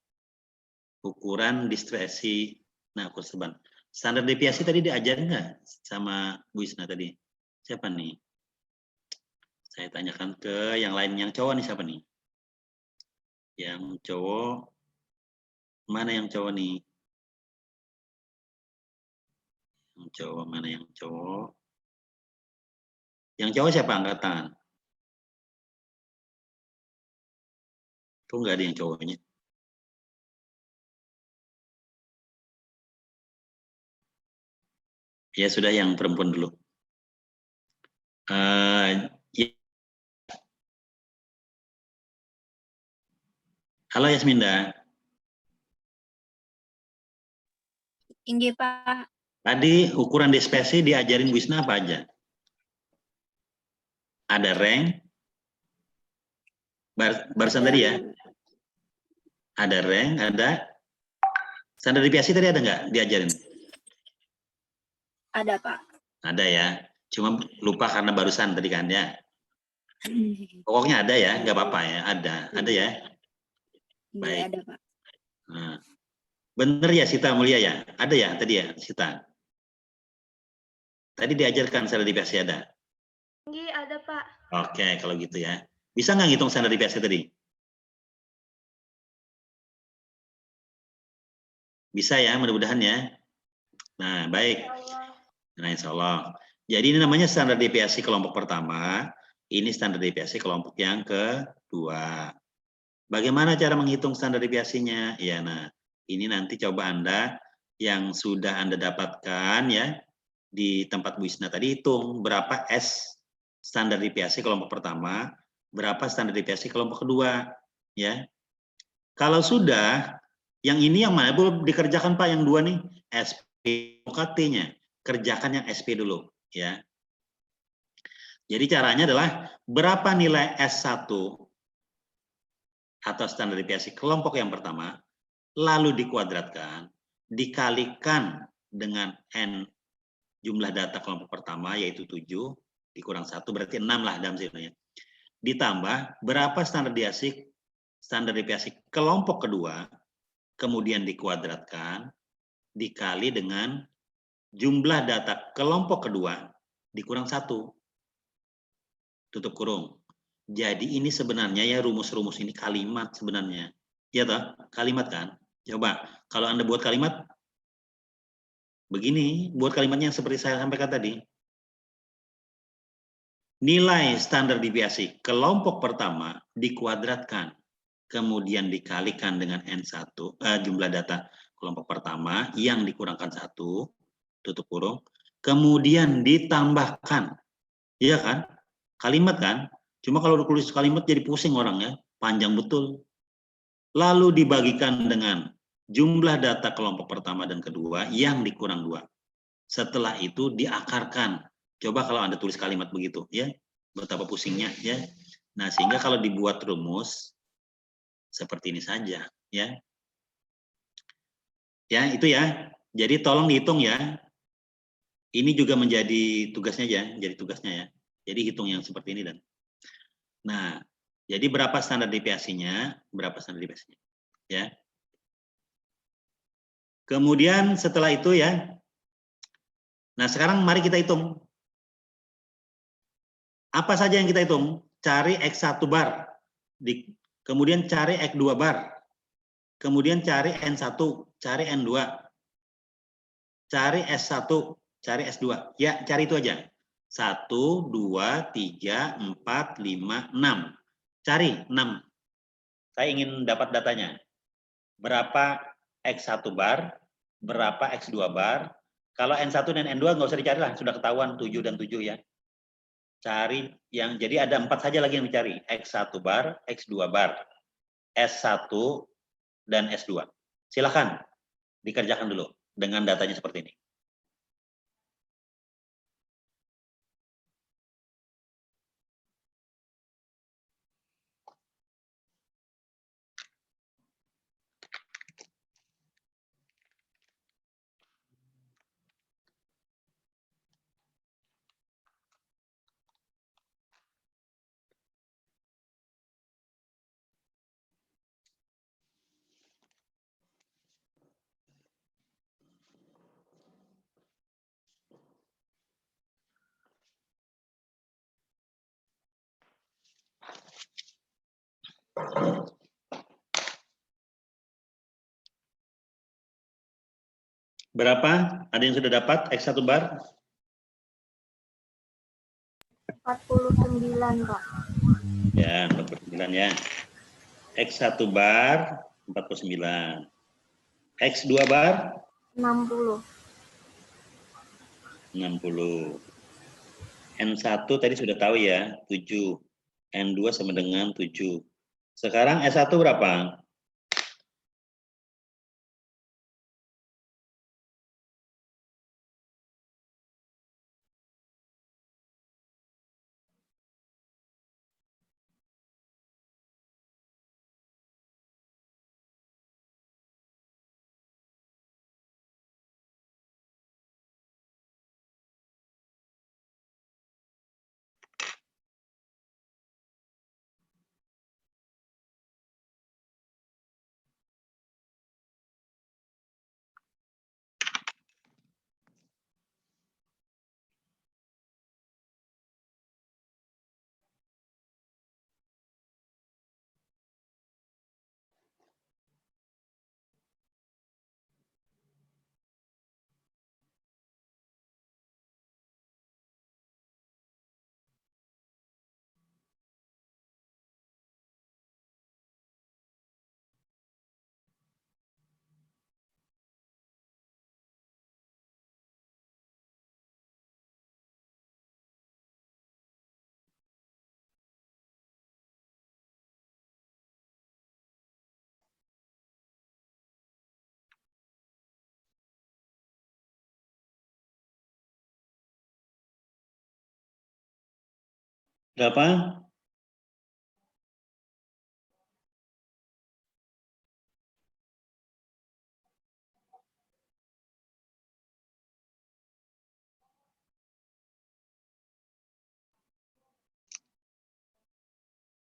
Ukuran diskresi, nah ukuran sebaran. Standar deviasi tadi diajarin nggak sama Bu Isna tadi? Siapa nih? Saya tanyakan ke yang lain, yang cowok nih siapa nih? Yang cowok, mana yang cowok nih? Yang cowok, mana yang cowok? Yang cowok siapa? Angkat tangan. Kok nggak ada yang cowoknya? Ya sudah, yang perempuan dulu. Ya. Halo Yasminda. Inggih, Pak. Tadi ukuran dispersi diajarin Bu Isna apa aja? Ada rank. Barusan tadi ya? Ada rank, ada standar deviasi tadi ada nggak diajarin? Ada, Pak. Ada ya. Cuma lupa karena barusan tadi kan ya. Pokoknya ada ya, nggak apa-apa ya. Ada ya. Baik. Ada, Pak. Nah, bener ya Sita Mulia ya? Ada ya tadi ya Sita? Tadi diajarkan standar deviasi ada? Nggih, ada Pak. Oke, kalau gitu ya. Bisa nggak ngitung standar deviasi tadi? Bisa ya, mudah-mudahan ya. Nah, baik. Nah, insya Allah. Jadi ini namanya standar deviasi kelompok pertama. Ini standar deviasi kelompok yang kedua. Bagaimana cara menghitung standar deviasinya? Ya, nah, ini nanti coba Anda yang sudah Anda dapatkan ya di tempat Bu Isna tadi, hitung berapa S standar deviasi kelompok pertama, berapa standar deviasi kelompok kedua, ya. Kalau sudah, yang ini yang mana belum dikerjakan Pak, yang dua nih, SP UKT-nya. Kerjakan yang SP dulu, ya. Jadi caranya adalah berapa nilai S1 atau standar deviasi kelompok yang pertama, lalu dikuadratkan, dikalikan dengan N jumlah data kelompok pertama, yaitu 7, dikurang 1, berarti 6 lah dalam sini. Ditambah berapa standar deviasi kelompok kedua, kemudian dikuadratkan, dikali dengan jumlah data kelompok kedua, dikurang 1. Tutup kurung. Jadi ini sebenarnya ya rumus-rumus ini kalimat sebenarnya. Ya toh? Kalimat kan? Coba kalau Anda buat kalimat begini, buat kalimatnya seperti saya sampaikan tadi. Nilai standar deviasi kelompok pertama dikuadratkan, kemudian dikalikan dengan N1, jumlah data kelompok pertama yang dikurangkan 1, tutup kurung, kemudian ditambahkan. Iya kan? Kalimat kan? Cuma kalau tulis kalimat jadi pusing orangnya, panjang betul. Lalu dibagikan dengan jumlah data kelompok pertama dan kedua yang dikurang 2. Setelah itu diakarkan. Coba kalau Anda tulis kalimat begitu, ya, betapa pusingnya, ya. Nah, sehingga kalau dibuat rumus seperti ini saja, ya. Ya, itu ya. Jadi tolong dihitung ya. Ini juga menjadi tugasnya ya, jadi tugasnya ya. Jadi hitung yang seperti ini dan. Nah, Jadi berapa standar deviasinya? Berapa standar deviasinya? Ya. Kemudian setelah itu ya. Nah, sekarang mari kita hitung. Apa saja yang kita hitung? Cari X1 bar. Kemudian cari X2 bar. Kemudian cari N1, cari N2. Cari S1, cari S2. Ya, cari itu aja. 1, 2, 3, 4, 5, 6. Cari 6. Saya ingin dapat datanya. Berapa X1 bar, berapa X2 bar. Kalau N1 dan N2 nggak usah dicari lah, sudah ketahuan 7 dan 7 ya. Cari yang, jadi ada 4 saja lagi yang dicari. X1 bar, X2 bar, S1 dan S2. Silakan dikerjakan dulu dengan datanya seperti ini. Berapa? Ada yang sudah dapat X1 bar? 49, Pak. Ya, 49 ya. X1 bar 49. X2 bar 60. 60. N1 tadi sudah tahu ya, 7. N2 sama dengan 7. Sekarang S1 berapa? Berapa?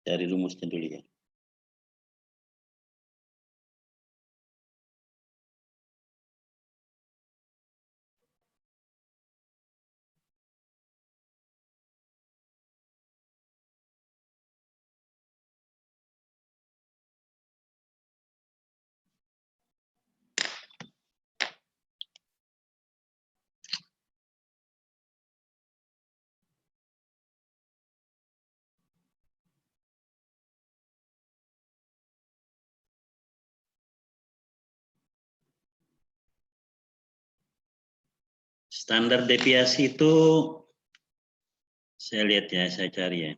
Cari rumusnya dulu ya. Standar deviasi itu saya lihat ya, saya cari ya.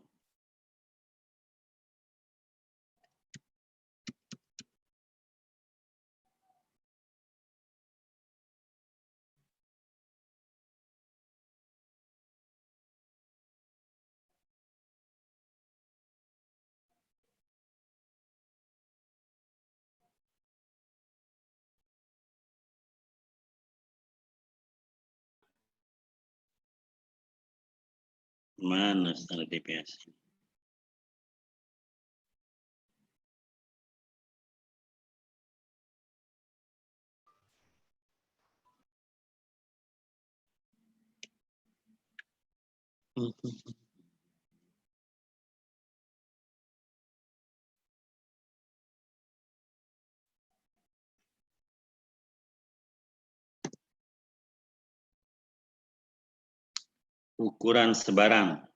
Mana standar deviasi? Ukuran sebarang.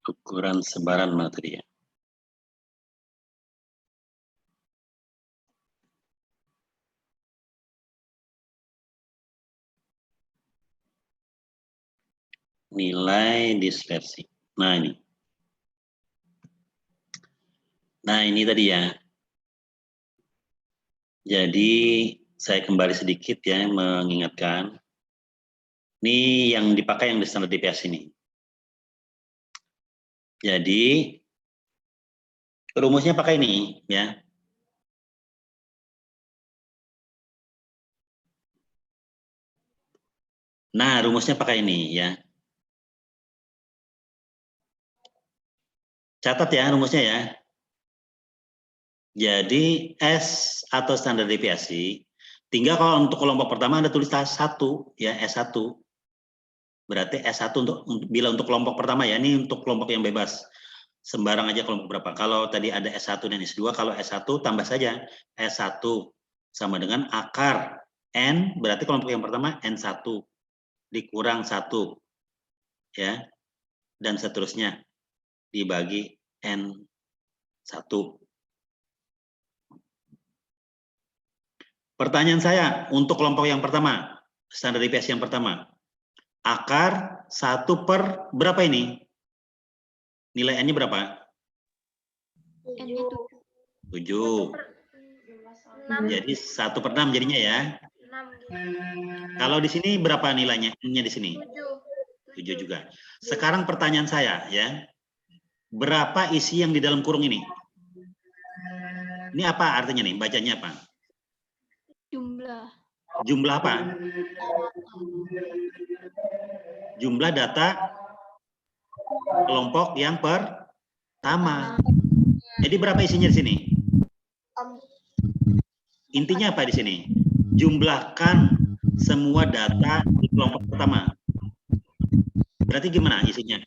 Ukuran sebaran materi. Nilai dispersi. Nah ini. Nah ini tadi ya. Jadi saya kembali sedikit ya mengingatkan. Ini yang dipakai yang di standar deviasi ini. Jadi rumusnya pakai ini ya. Nah, rumusnya pakai ini ya. Catat ya rumusnya ya. Jadi S atau standar deviasi, tinggal kalau untuk kelompok pertama Anda tulis 1 ya, S1. Berarti S1 bila untuk kelompok pertama ya, ini untuk kelompok yang bebas. Sembarang aja kelompok berapa. Kalau tadi ada S1 dan S2, kalau S1 tambah saja S1 sama dengan akar N, berarti kelompok yang pertama N1 dikurang 1 ya. Dan seterusnya dibagi N1. Pertanyaan saya untuk kelompok yang pertama, standar deviasi yang pertama. Akar 1 per berapa ini? Nilai N-nya berapa? 7. Jadi 1 per 6 jadinya ya. Kalau di sini berapa nilainya? N-nya di sini? 7 juga. Sekarang pertanyaan saya ya. Berapa isi yang di dalam kurung ini? Ini apa artinya nih? Bacanya apa? Jumlah. Jumlah apa? Jumlah data kelompok yang pertama. Jadi berapa isinya di sini? Intinya apa di sini? Jumlahkan semua data di kelompok pertama. Berarti gimana isinya?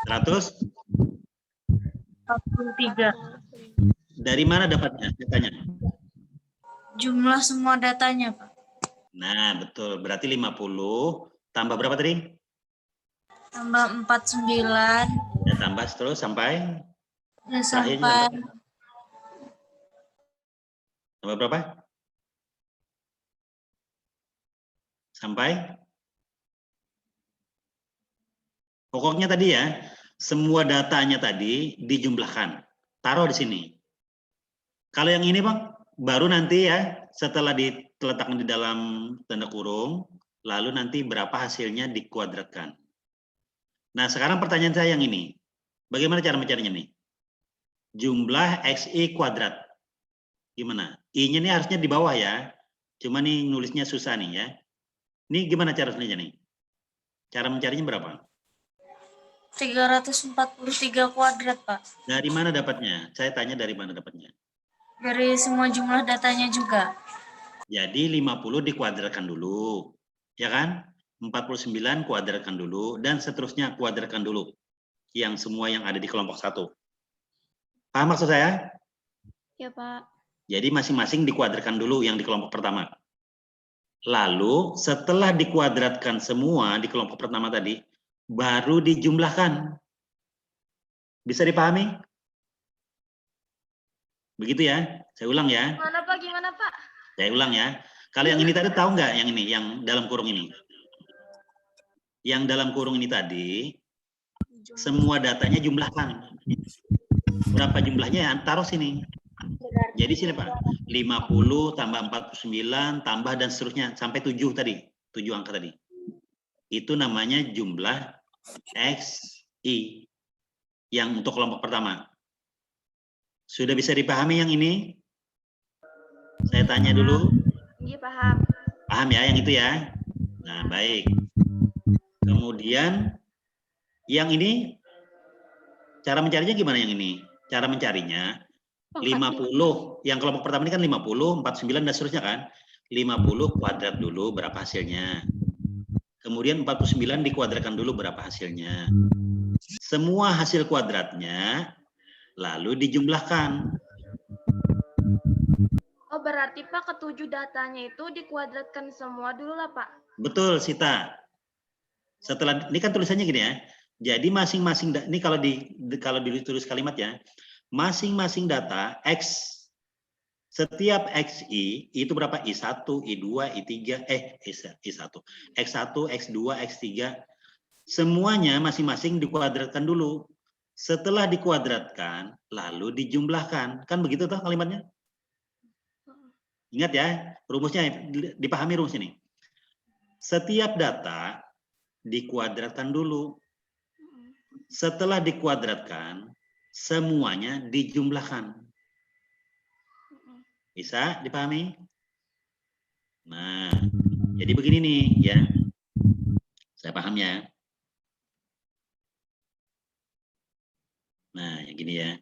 143. Dari mana dapatnya datanya? Jumlah semua datanya, Pak. Nah, betul. Berarti 50 tambah berapa tadi? Tambah 49. Ya, tambah terus sampai? Ya, sampai. Tambah berapa? Sampai? Pokoknya tadi ya, semua datanya tadi dijumlahkan. Taruh di sini. Kalau yang ini, Bang, baru nanti ya, setelah diletakkan di dalam tanda kurung, lalu nanti berapa hasilnya dikuadratkan. Nah, sekarang pertanyaan saya yang ini. Bagaimana cara mencarinya nih? Jumlah XI kuadrat. Gimana? I-nya ini harusnya di bawah ya. Cuma nih nulisnya susah nih ya. Ini gimana cara nulisnya nih? Cara mencarinya berapa? 343 kuadrat, Pak. Dari mana dapatnya? Saya tanya dari mana dapatnya? Dari semua jumlah datanya juga. Jadi 50 dikuadratkan dulu. Ya kan? 49 kuadratkan dulu. Dan seterusnya kuadratkan dulu. Yang semua yang ada di kelompok 1. Paham maksud saya? Ya, Pak. Jadi masing-masing dikuadratkan dulu yang di kelompok pertama. Lalu setelah dikuadratkan semua di kelompok pertama tadi, baru dijumlahkan. Bisa dipahami? Begitu ya? Saya ulang ya. Gimana, Pak? Gimana, Pak? Saya ulang ya. Kalau yang ini tadi tahu nggak yang ini, yang dalam kurung ini? Yang dalam kurung ini tadi, semua datanya jumlahkan. Berapa jumlahnya ya? Taruh sini. Jadi sini Pak, 50 tambah 49 tambah dan seterusnya sampai 7 tadi, 7 angka tadi. Itu namanya jumlah XI yang untuk kelompok pertama. Sudah bisa dipahami yang ini? Saya tanya dulu. Iya, paham. Paham ya yang itu ya? Nah, baik. Kemudian yang ini cara mencarinya gimana yang ini? Cara mencarinya 50, yang kelompok pertama ini kan 50, 49 dan seterusnya kan? 50 kuadrat dulu berapa hasilnya? Kemudian 49 dikuadratkan dulu berapa hasilnya? Semua hasil kuadratnya lalu dijumlahkan. Oh, berarti Pak ketujuh datanya itu dikuadratkan semua dulu lah, Pak. Betul, Sita. Setelah ini kan tulisannya gini ya. Jadi masing-masing ini kalau ditulis kalimat ya, masing-masing data X, setiap XI itu berapa? I1, I2, I3, I1, X1, X2, X3, semuanya masing-masing dikuadratkan dulu. Setelah dikuadratkan, lalu dijumlahkan. Kan begitu toh kalimatnya? Ingat ya, rumusnya, dipahami rumus ini. Setiap data dikuadratkan dulu. Setelah dikuadratkan, semuanya dijumlahkan. Bisa dipahami? Nah, jadi begini nih ya. Saya paham ya. Nah, yang gini ya.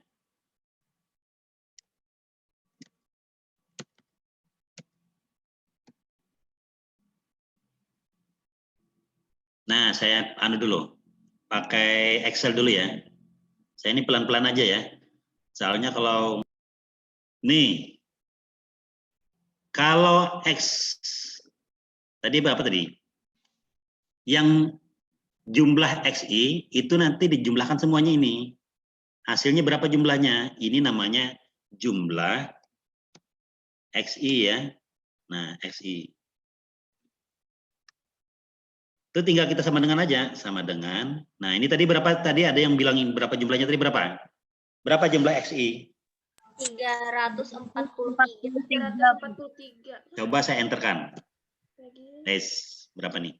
Nah, saya dulu. Pakai Excel dulu ya. Saya ini pelan-pelan aja ya. Soalnya kalau nih, kalau X tadi berapa tadi? Yang jumlah XI itu nanti dijumlahkan semuanya ini. Hasilnya berapa jumlahnya? Ini namanya jumlah XI ya. Nah, XI. Itu tinggal kita sama dengan aja, sama dengan. Nah, ini tadi berapa? Tadi ada yang bilangin berapa jumlahnya tadi berapa? Berapa jumlah XI? 343. Coba saya enterkan. Berapa nih?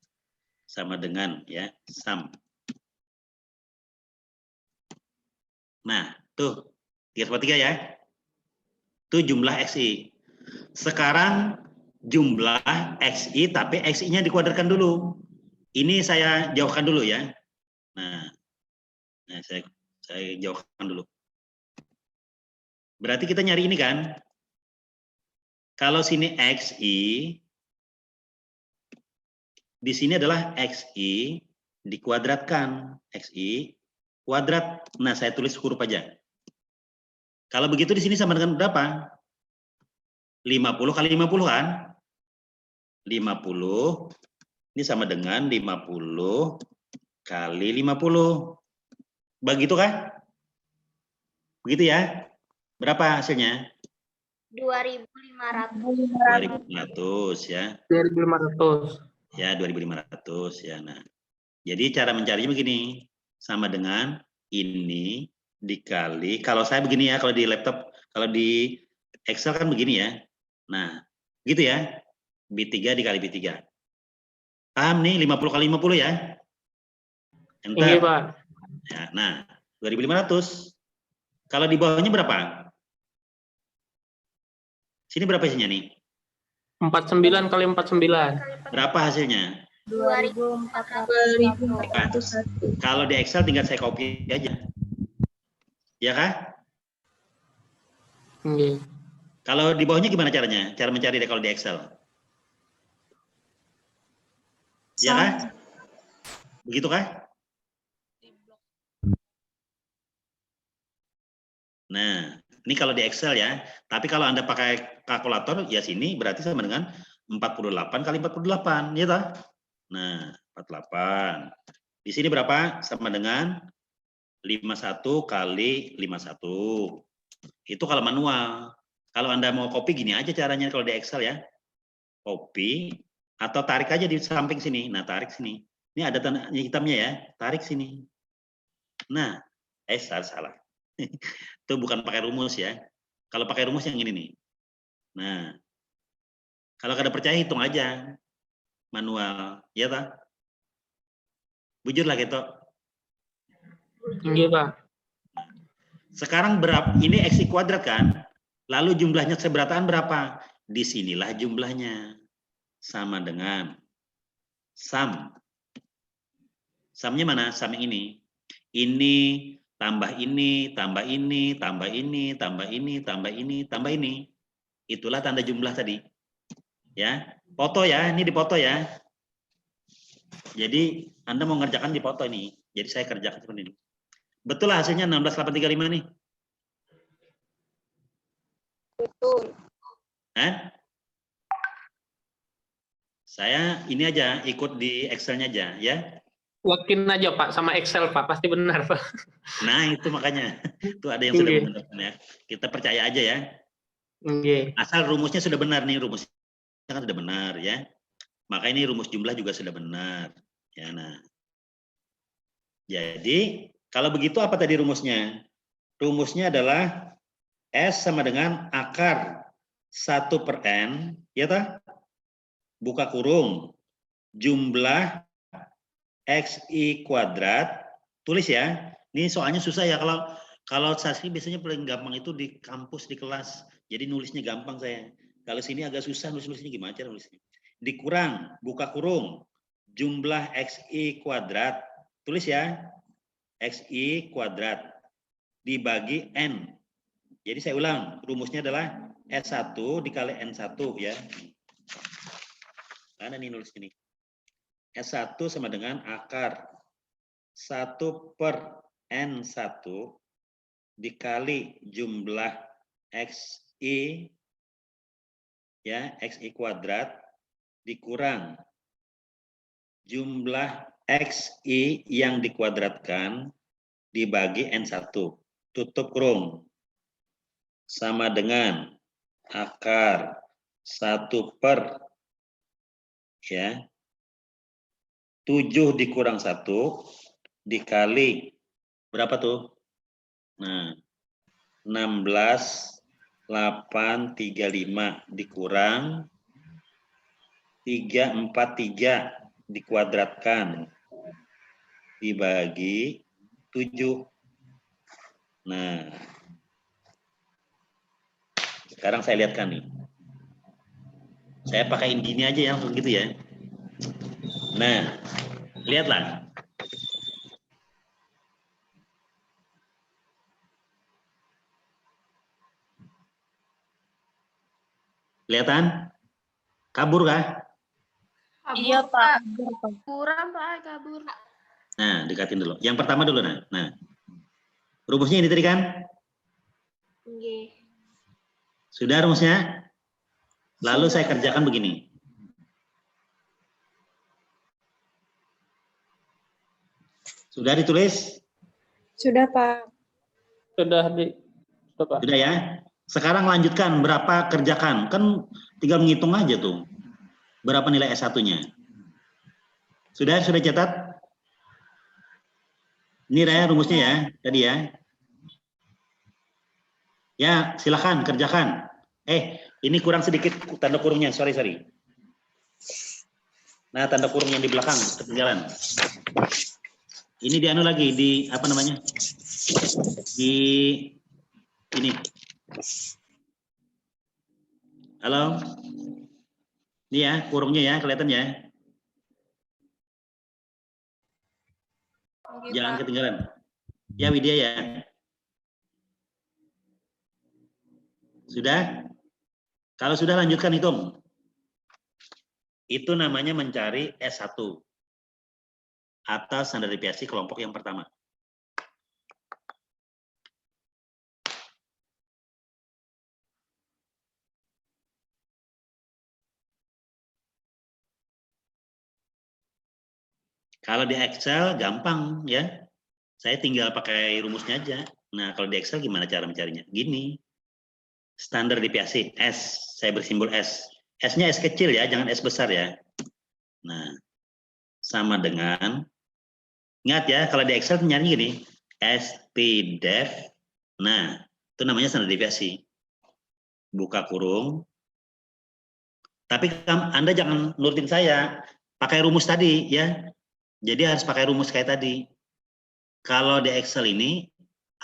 Sama dengan ya, sum. Nah, tuh 3/3 ya. Itu jumlah XI. Sekarang jumlah XI tapi XI-nya dikuadratkan dulu. Ini saya jauhkan dulu ya. Nah saya jauhkan dulu. Berarti kita nyari ini kan. Kalau sini XI, di sini adalah XI dikuadratkan. XI kuadrat. Nah, saya tulis huruf aja. Kalau begitu di sini sama dengan berapa? 50 kali 50 kan? 50 ini sama dengan 50 kali 50. Begitu kah? Begitu ya? Berapa hasilnya? 2.500 ya. 2.500. Ya, 2.500 ya. Nah, jadi cara mencarinya begini. Sama dengan ini dikali, kalau saya begini ya, kalau di laptop, kalau di Excel kan begini ya. Nah, gitu ya. B3 dikali B3. Paham nih 50 kali 50 ya? Enter. Iya, Pak. Ya, nah, 2.500. Kalau di bawahnya berapa? Sini berapa isinya nih? 49 kali 49. Berapa hasilnya? 2.401. Kalau di Excel tinggal saya copy aja. Ya kah? Iya. Kalau di bawahnya gimana caranya? Cara mencari deh kalau di Excel. Ya kah? Begitu kah? Nah, ini kalau di Excel ya. Tapi kalau Anda pakai kalkulator, ya sini berarti sama dengan 48 kali 48, ya toh? Nah, 48. Di sini berapa? Sama dengan 51 kali 51. Itu kalau manual. Kalau Anda mau copy gini aja caranya kalau di Excel ya. Copy atau tarik aja di samping sini. Nah, tarik sini. Ini ada tanda hitamnya ya. Tarik sini. Nah, salah. Itu bukan pakai rumus ya. Kalau pakai rumus yang ini nih. Nah, kalau kada percaya hitung aja. Manual. Ya tak? Bujur lah gitu. Iya, Pak. Sekarang berapa? Ini XI kuadrat kan? Lalu jumlahnya seberataan berapa? disinilah jumlahnya. Sama dengan sum. Sumnya mana? Sum yang ini. Ini, tambah ini, tambah ini, tambah ini, tambah ini, tambah ini, tambah ini. Itulah tanda jumlah tadi. Ya, foto ya, ini dipoto ya. Jadi Anda mau ngerjakan di foto ini. Jadi saya kerjakan seperti ini. Betul lah hasilnya 16835 nih. Betul. Saya ini aja ikut di Excel-nya aja ya. Yakin aja Pak sama Excel Pak, pasti benar Pak. Nah itu makanya itu ada yang sudah benar ya. Kita percaya aja ya. Asal rumusnya sudah benar nih, rumusnya kan sudah benar ya. Maka ini rumus jumlah juga sudah benar. Ya, nah. Jadi kalau begitu apa tadi rumusnya? Rumusnya adalah S sama dengan akar 1/n, ya toh? Buka kurung, jumlah XI kuadrat, tulis ya. Ini soalnya susah ya, kalau Sasri biasanya paling gampang itu di kampus, di kelas. Jadi nulisnya gampang saya. Kalau sini agak susah nulisnya gimana cara nulisnya. Dikurang, buka kurung, jumlah XI kuadrat, tulis ya. XI kuadrat dibagi N. Jadi saya ulang, rumusnya adalah S1 dikali N1 ya. Mana nih nulis ini? S1 sama dengan akar 1/N1 dikali jumlah XI ya, XI kuadrat dikurang jumlah XI yang dikuadratkan dibagi N1. Tutup kurung. Sama dengan akar 1/7 dikurang 1 dikali berapa tuh? Nah, 16,835 dikurang 343 dikuadratkan dibagi 7. Nah, sekarang saya lihatkan nih. Saya pakai gini aja ya, begitu ya. Nah, lihatlah. Kelihatan? Kabur kah? Iya, Pak. Kurang, Pak. Kabur. Nah, dekatin dulu. Yang pertama dulu, nah. Rumusnya ini tadi kan? Nggih. Sudah rumusnya? Lalu saya kerjakan begini. Sudah ditulis? Sudah, Pak. Sudah Pak. Sudah ya? Sekarang lanjutkan, berapa kerjakan? Kan tinggal menghitung aja tuh. Berapa nilai S1-nya? Sudah catat? Ini ya rumusnya ya, tadi ya. Ya, silakan kerjakan. Ini kurang sedikit tanda kurungnya, sorry. Nah, tanda kurung yang di belakang ketinggalan. Ini di anu lagi, di apa namanya? Di ini. Halo? Ini ya, kurungnya ya, kelihatan ya. Jangan ketinggalan. Ya, Widya ya. Sudah? Kalau sudah lanjutkan hitung. Itu namanya mencari S1. Atau standar deviasi kelompok yang pertama. Kalau di Excel gampang ya. Saya tinggal pakai rumusnya aja. Nah, kalau di Excel gimana cara mencarinya? Gini. Standar deviasi S, saya bersimbol S. S-nya S kecil ya, jangan S besar ya. Nah, sama dengan, ingat ya, kalau di Excel nyari gini, STDEV. Nah, itu namanya standar deviasi. Buka kurung. Tapi Anda jangan nurutin saya, pakai rumus tadi ya. Jadi harus pakai rumus kayak tadi. Kalau di Excel ini,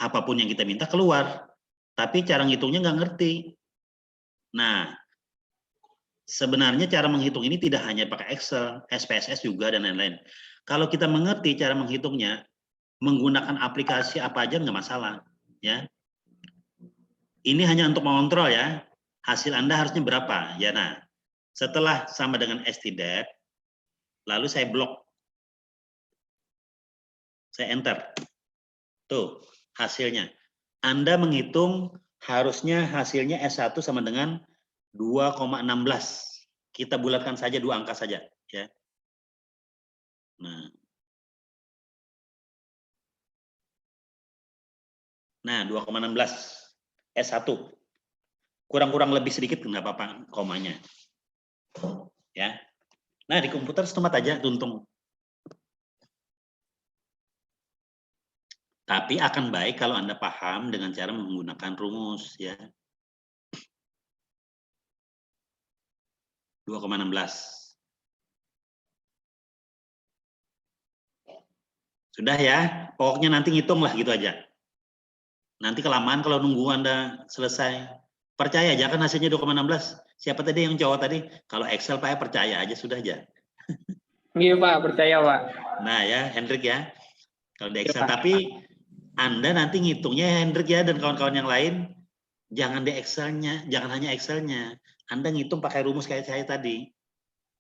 apapun yang kita minta keluar. Tapi cara ngitungnya nggak ngerti. Nah, sebenarnya cara menghitung ini tidak hanya pakai Excel, SPSS juga dan lain-lain. Kalau kita mengerti cara menghitungnya, menggunakan aplikasi apa aja nggak masalah, ya. Ini hanya untuk mengontrol ya, hasil Anda harusnya berapa, ya. Nah, setelah sama dengan stdep, lalu saya blok, saya enter, tuh hasilnya. Anda menghitung harusnya hasilnya S1 sama dengan 2,16. Kita bulatkan saja 2 angka saja, ya. Nah, 2,16 S1. Kurang-kurang lebih sedikit nggak apa-apa komanya. Ya. Nah, di komputer setempat aja tuntung. Tapi akan baik kalau Anda paham dengan cara menggunakan rumus, ya. 2,16. Sudah ya, pokoknya nanti ngitung lah gitu aja. Nanti kelamaan kalau nunggu Anda selesai. Percaya aja kan hasilnya 2,16. Siapa tadi yang jawab tadi? Kalau Excel Pak percaya aja sudah aja. Iya Pak, percaya Pak. Nah ya, Hendrik ya. Kalau di Excel, tapi Anda nanti ngitungnya Hendrik ya dan kawan-kawan yang lain, jangan di Excelnya, jangan hanya Excelnya. Anda ngitung pakai rumus kayak saya tadi.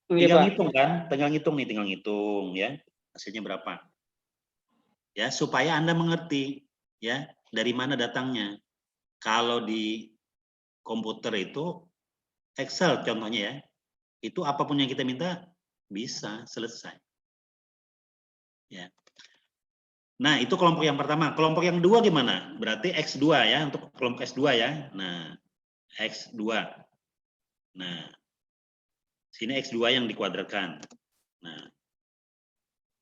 Tinggal ngitung kan, tinggal ngitung ya. Hasilnya berapa? Ya, supaya Anda mengerti ya dari mana datangnya. Kalau di komputer itu Excel contohnya ya, itu apapun yang kita minta bisa selesai. Ya. Nah, itu kelompok yang pertama. Kelompok yang kedua gimana? Berarti X2 ya, untuk kelompok X2 ya. Nah, X2. Nah, sini X2 yang dikuadratkan. Nah,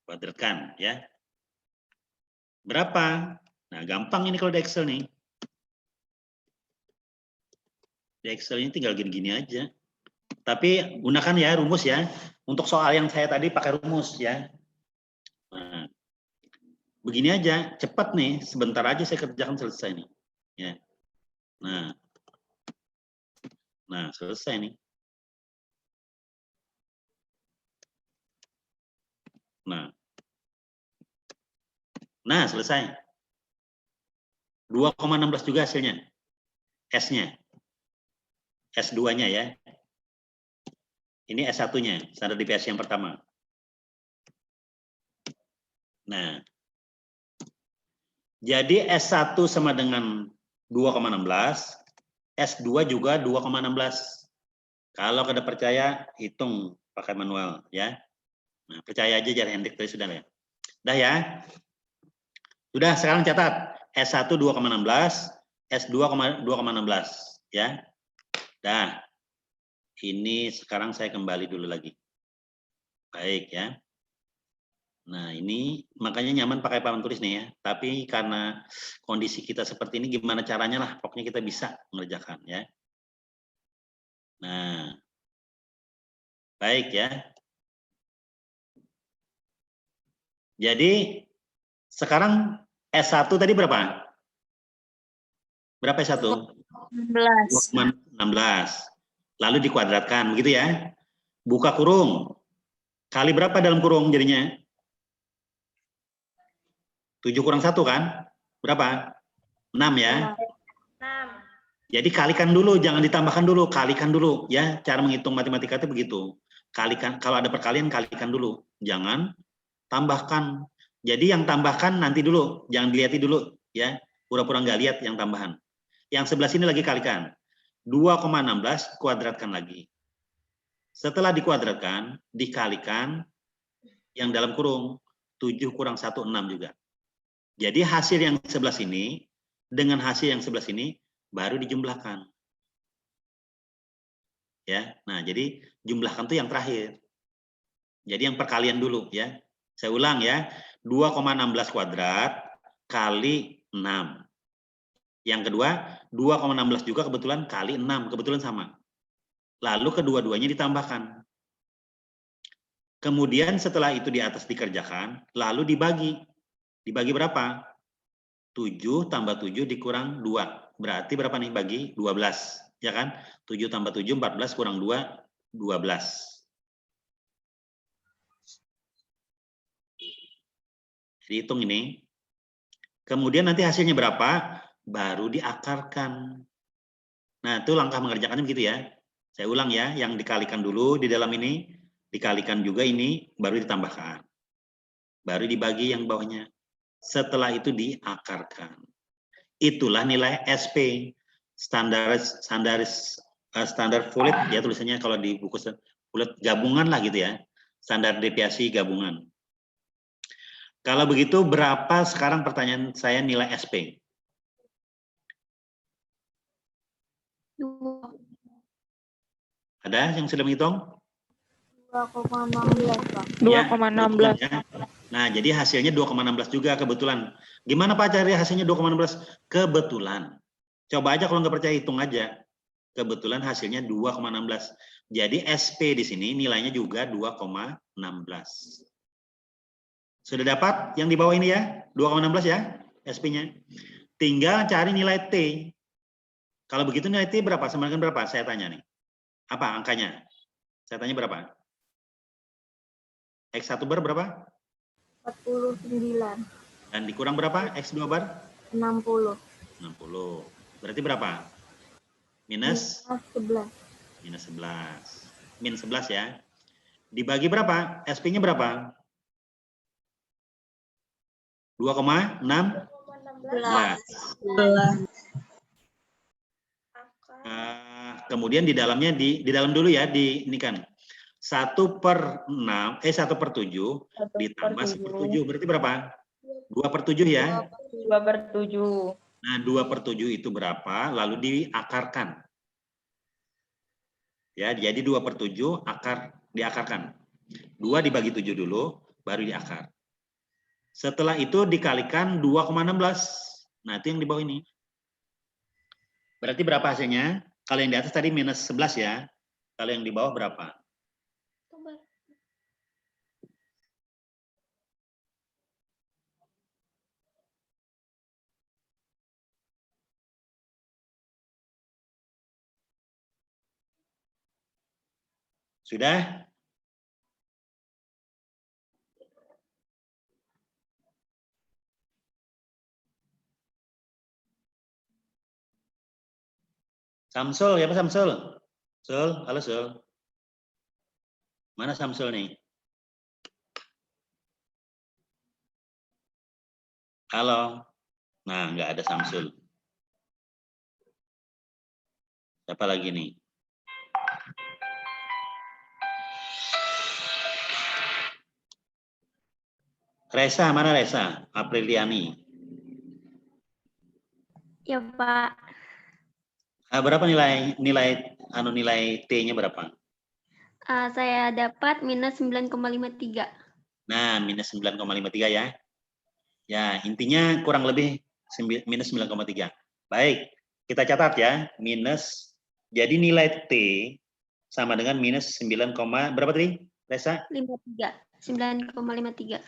kuadratkan ya. Berapa? Nah, gampang ini kalau di Excel nih. Di Excel ini tinggal gini-gini aja. Tapi gunakan ya rumus ya. Untuk soal yang saya tadi pakai rumus ya. Nah, begini aja, cepat nih, sebentar aja saya kerjakan selesai nih. Ya. Nah, selesai nih. Nah, selesai. 2,16 juga hasilnya. S-nya. S2-nya ya. Ini S1-nya, standar deviasi yang pertama. Nah, jadi S1 sama dengan 2,16, S2 juga 2,16. Kalau kada percaya, hitung pakai manual ya. Nah, percaya aja jar Hendrik tadi sudah ya. Udah ya. Sudah, sekarang catat. S1 2,16, S2 2,16 ya. Dah. Ini sekarang saya kembali dulu lagi. Baik ya. Nah, ini makanya nyaman pakai papan tulis nih ya. Tapi karena kondisi kita seperti ini, gimana caranya lah, pokoknya kita bisa mengerjakan ya. Nah, baik ya. Jadi, sekarang S1 tadi berapa? Berapa S1? 16. Lalu dikuadratkan, begitu ya. Buka kurung. Kali berapa dalam kurung jadinya? 7 kurang 1 kan? Berapa? 6 ya? 6. Jadi kalikan dulu, jangan ditambahkan dulu, kalikan dulu ya. Cara menghitung matematika itu begitu. Kalikan, kalau ada perkalian kalikan dulu, jangan tambahkan. Jadi yang tambahkan nanti dulu, jangan dilihat dulu ya. Pura-pura nggak lihat yang tambahan. Yang sebelah sini lagi kalikan. 2,16 kuadratkan lagi. Setelah dikuadratkan, dikalikan yang dalam kurung 7 kurang 1 6 juga. Jadi hasil yang sebelah sini dengan hasil yang sebelah sini baru dijumlahkan. Ya. Nah, jadi jumlahkan tuh yang terakhir. Jadi yang perkalian dulu ya. Saya ulang ya. 2,16 kuadrat kali 6. Yang kedua, 2,16 juga kebetulan kali 6, kebetulan sama. Lalu kedua-duanya ditambahkan. Kemudian setelah itu di atas dikerjakan, lalu dibagi. Dibagi berapa? 7 tambah 7 dikurang 2. Berarti berapa nih bagi? 12. Ya kan? 7 tambah 7, 14 kurang 2, Dihitung ini. Kemudian nanti hasilnya berapa? Baru diakarkan. Nah, itu langkah mengerjakannya begitu ya. Saya ulang ya, yang dikalikan dulu di dalam ini, dikalikan juga ini, baru ditambahkan. Baru dibagi yang bawahnya. Setelah itu diakarkan. Itulah nilai SP. Standar Foulet, ya tulisannya kalau di buku Foulet gabungan lah gitu ya. Standar deviasi gabungan. Kalau begitu berapa sekarang pertanyaan saya nilai SP? 2,16, Ada yang sudah menghitung? 2,16, Pak. 2,16. Ya. Nah, jadi hasilnya 2,16 juga kebetulan. Gimana Pak cari hasilnya 2,16? Kebetulan. Coba aja kalau nggak percaya hitung aja. Kebetulan hasilnya 2,16. Jadi SP di sini nilainya juga 2,16. Sudah dapat yang di bawah ini ya? 2,16 ya SP-nya. Tinggal cari nilai T. Kalau begitu nilai T berapa? Sama dengan berapa? Saya tanya nih. Apa angkanya? Saya tanya berapa? X1 bar berapa? 49. Dan dikurang berapa? X2 bar? 60. 60. Berarti berapa? Minus? Minus 11. Min 11 ya. Dibagi berapa? SP-nya berapa? 2,16. Kemudian di dalamnya di dalam dulu ya, ini kan 1/6, 1/7 ditambah 1/7 berarti berapa? 2/7 ya. 2/7. Nah 2/7 itu berapa? Lalu diakarkan. Ya, jadi 2/7 diakarkan. 2 dibagi 7 dulu, baru diakar. Setelah itu dikalikan 2,16. Nah, itu yang di bawah ini. Berarti berapa hasilnya? Kalau yang di atas tadi minus 11 ya. Kalau yang di bawah berapa? Sudah? Samsul, ya Pak Samsul? Sul, halo Sul. Mana Samsul nih? Halo. Nah, nggak ada Samsul. Siapa lagi nih? Resa, mana Resa? Apriliani. Ya, Pak. Berapa nilai T-nya berapa? Saya dapat minus 9,53. Nah, minus 9,53 ya. Ya, intinya kurang lebih minus 9,3. Baik, kita catat ya. Minus, jadi nilai T sama dengan minus 9, berapa tadi, Resa? 53. 9,53.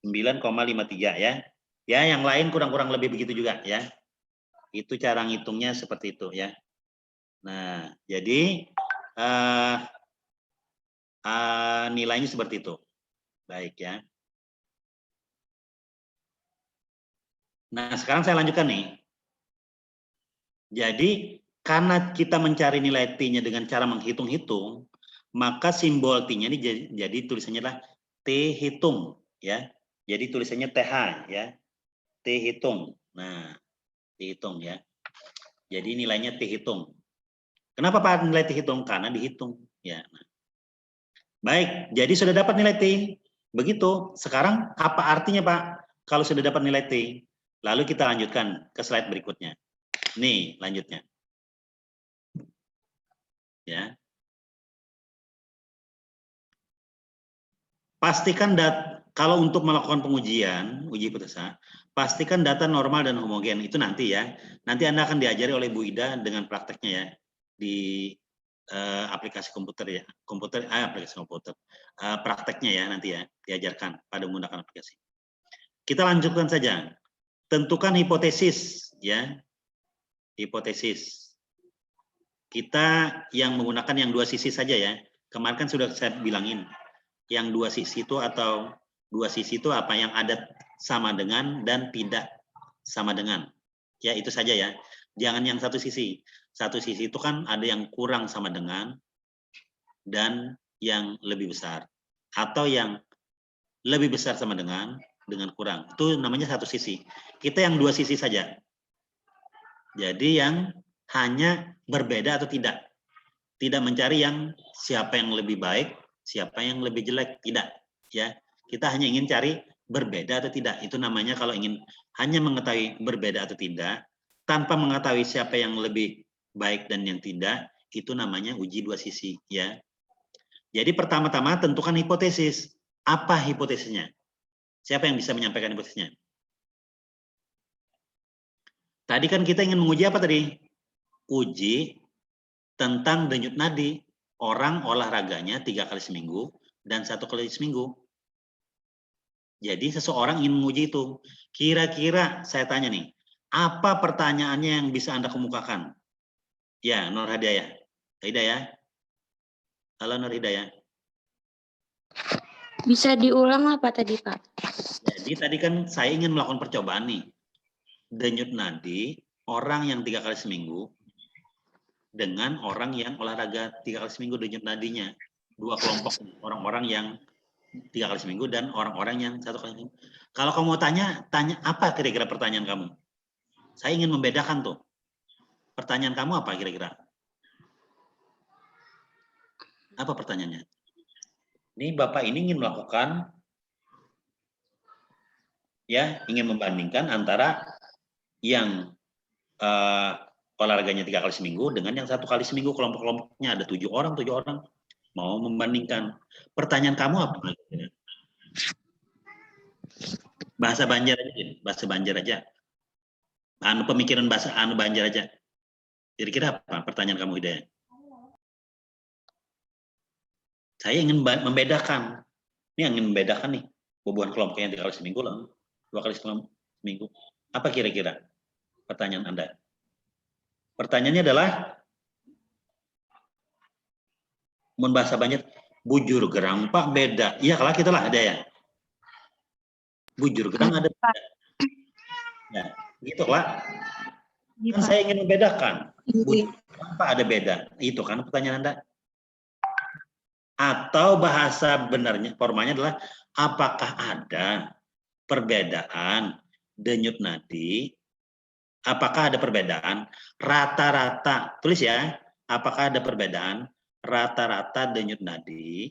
9,53 ya. Ya, yang lain kurang-kurang lebih begitu juga ya. Itu cara ngitungnya seperti itu ya. Nah, jadi nilainya seperti itu. Baik ya. Nah, sekarang saya lanjutkan nih. Jadi, karena kita mencari nilai T-nya dengan cara menghitung-hitung, maka simbol T-nya ini jadi tulisannya adalah T hitung ya. Jadi tulisannya TH ya. T hitung. Nah, T hitung ya. Jadi nilainya T hitung. Kenapa Pak nilai T hitung? Karena dihitung ya. Nah. Baik, jadi sudah dapat nilai T. Begitu. Sekarang apa artinya Pak kalau sudah dapat nilai T? Lalu kita lanjutkan ke slide berikutnya. Nih, lanjutnya. Ya. Pastikan kalau untuk melakukan pengujian, uji hipotesa, pastikan data normal dan homogen. Itu nanti ya. Nanti Anda akan diajari oleh Bu Ida dengan prakteknya ya. Di aplikasi komputer ya. Aplikasi komputer. Prakteknya ya nanti ya. Diajarkan pada menggunakan aplikasi. Kita lanjutkan saja. Tentukan hipotesis ya. Hipotesis. Kita yang menggunakan yang dua sisi saja ya. Kemarin kan sudah saya bilangin, yang dua sisi itu atau dua sisi itu apa yang ada sama dengan dan tidak sama dengan. Ya itu saja ya. Jangan yang satu sisi. Satu sisi itu kan ada yang kurang sama dengan dan yang lebih besar. Atau yang lebih besar sama dengan kurang. Itu namanya satu sisi. Kita yang dua sisi saja. Jadi yang hanya berbeda atau tidak. Tidak mencari yang siapa yang lebih baik, siapa yang lebih jelek, tidak. Ya, kita hanya ingin cari berbeda atau tidak. Itu namanya kalau ingin hanya mengetahui berbeda atau tidak, tanpa mengetahui siapa yang lebih baik dan yang tidak, itu namanya uji dua sisi. Ya. Jadi pertama-tama tentukan hipotesis. Apa hipotesisnya? Siapa yang bisa menyampaikan hipotesisnya? Tadi kan kita ingin menguji apa tadi? Uji tentang denyut nadi orang olahraganya 3 kali seminggu dan 1 kali seminggu. Jadi seseorang ingin menguji itu. Kira-kira saya tanya nih, apa pertanyaannya yang bisa Anda kemukakan? Ya, Nur Hidayah. Hidayah. Halo Nur Hidayah. Bisa diulang apa tadi, Pak? Jadi tadi kan saya ingin melakukan percobaan nih. Denyut nadi orang yang 3 kali seminggu dengan orang yang olahraga 3 kali seminggu denyut nadinya. Dua kelompok orang-orang yang 3 kali seminggu dan orang-orang yang 1 kali seminggu. Kalau kamu mau tanya apa kira-kira pertanyaan kamu? Saya ingin membedakan tuh. Pertanyaan kamu apa kira-kira? Apa pertanyaannya? Ini Bapak ini ingin melakukan, ya, ingin membandingkan antara yang olahraganya 3 kali seminggu dengan yang 1 kali seminggu, kelompok-kelompoknya ada 7 orang, mau membandingkan. Pertanyaan kamu apa? Bahasa Banjar aja. Pemikiran bahasa Banjar aja. Kira-kira apa pertanyaan kamu, Hidayah? Saya ingin membedakan. Ini ingin membedakan nih. Hubungan kelompoknya 3 kali seminggu, 2 kali seminggu. Apa kira-kira pertanyaan Anda? Pertanyaannya adalah, mun bahasa Banjar, bujur gerang Pak beda. Iya kalau kita lah ada ya. Bujur gerang ada beda. Ya, gitu Pak. Kan saya ingin membedakan. Bujur gerang Pak ada beda. Itu kan pertanyaan Anda. Atau bahasa benarnya, formalnya adalah, apakah ada perbedaan denyut nadi? Apakah ada perbedaan rata-rata? Tulis ya, apakah ada perbedaan rata-rata denyut nadi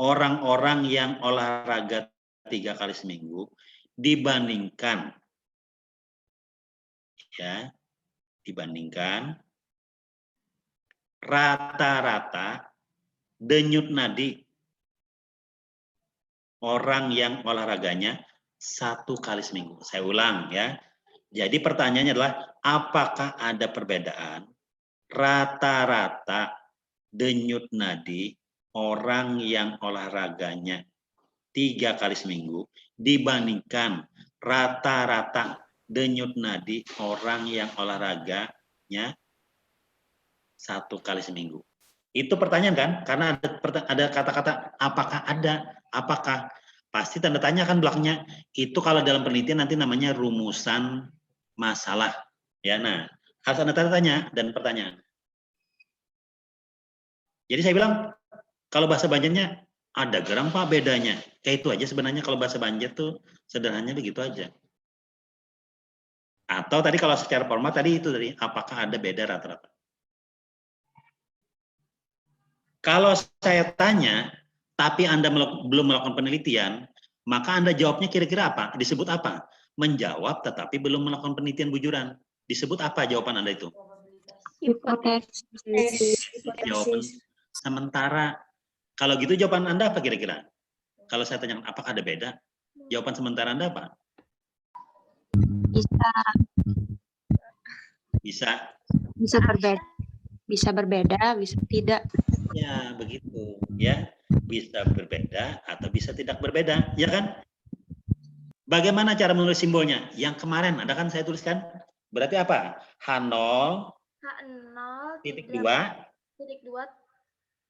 orang-orang yang olahraga 3 kali seminggu dibandingkan, ya, dibandingkan rata-rata denyut nadi orang yang olahraganya 1 kali seminggu. Saya ulang ya. Jadi pertanyaannya adalah, apakah ada perbedaan rata-rata denyut nadi orang yang olahraganya 3 kali seminggu dibandingkan rata-rata denyut nadi orang yang olahraganya 1 kali seminggu. Itu pertanyaan kan? Karena ada kata-kata apakah ada, apakah. Pasti tanda tanya kan belakangnya. Itu kalau dalam penelitian nanti namanya rumusan masalah. Ya, nah, harus ada tanda tanya dan pertanyaan. Jadi saya bilang, kalau bahasa Banjarnya ada gerang Pak bedanya. Kayak itu aja sebenarnya kalau bahasa Banjar tuh sederhananya begitu aja. Atau tadi kalau secara formal tadi itu tadi, apakah ada beda rata-rata. Kalau saya tanya, tapi Anda belum melakukan penelitian, maka Anda jawabnya kira-kira apa? Disebut apa? Menjawab tetapi belum melakukan penelitian bujuran. Disebut apa jawaban Anda itu? Hipotesis. Jawaban sementara. Kalau gitu jawaban Anda apa kira-kira? Kalau saya tanya apakah ada beda? Jawaban sementara Anda apa? Bisa berbeda. Bisa berbeda, bisa tidak. Ya, begitu. Ya, bisa berbeda atau bisa tidak berbeda, ya kan? Bagaimana cara menulis simbolnya? Yang kemarin ada kan saya tuliskan. Berarti apa? H0 H0 titik 2 titik 2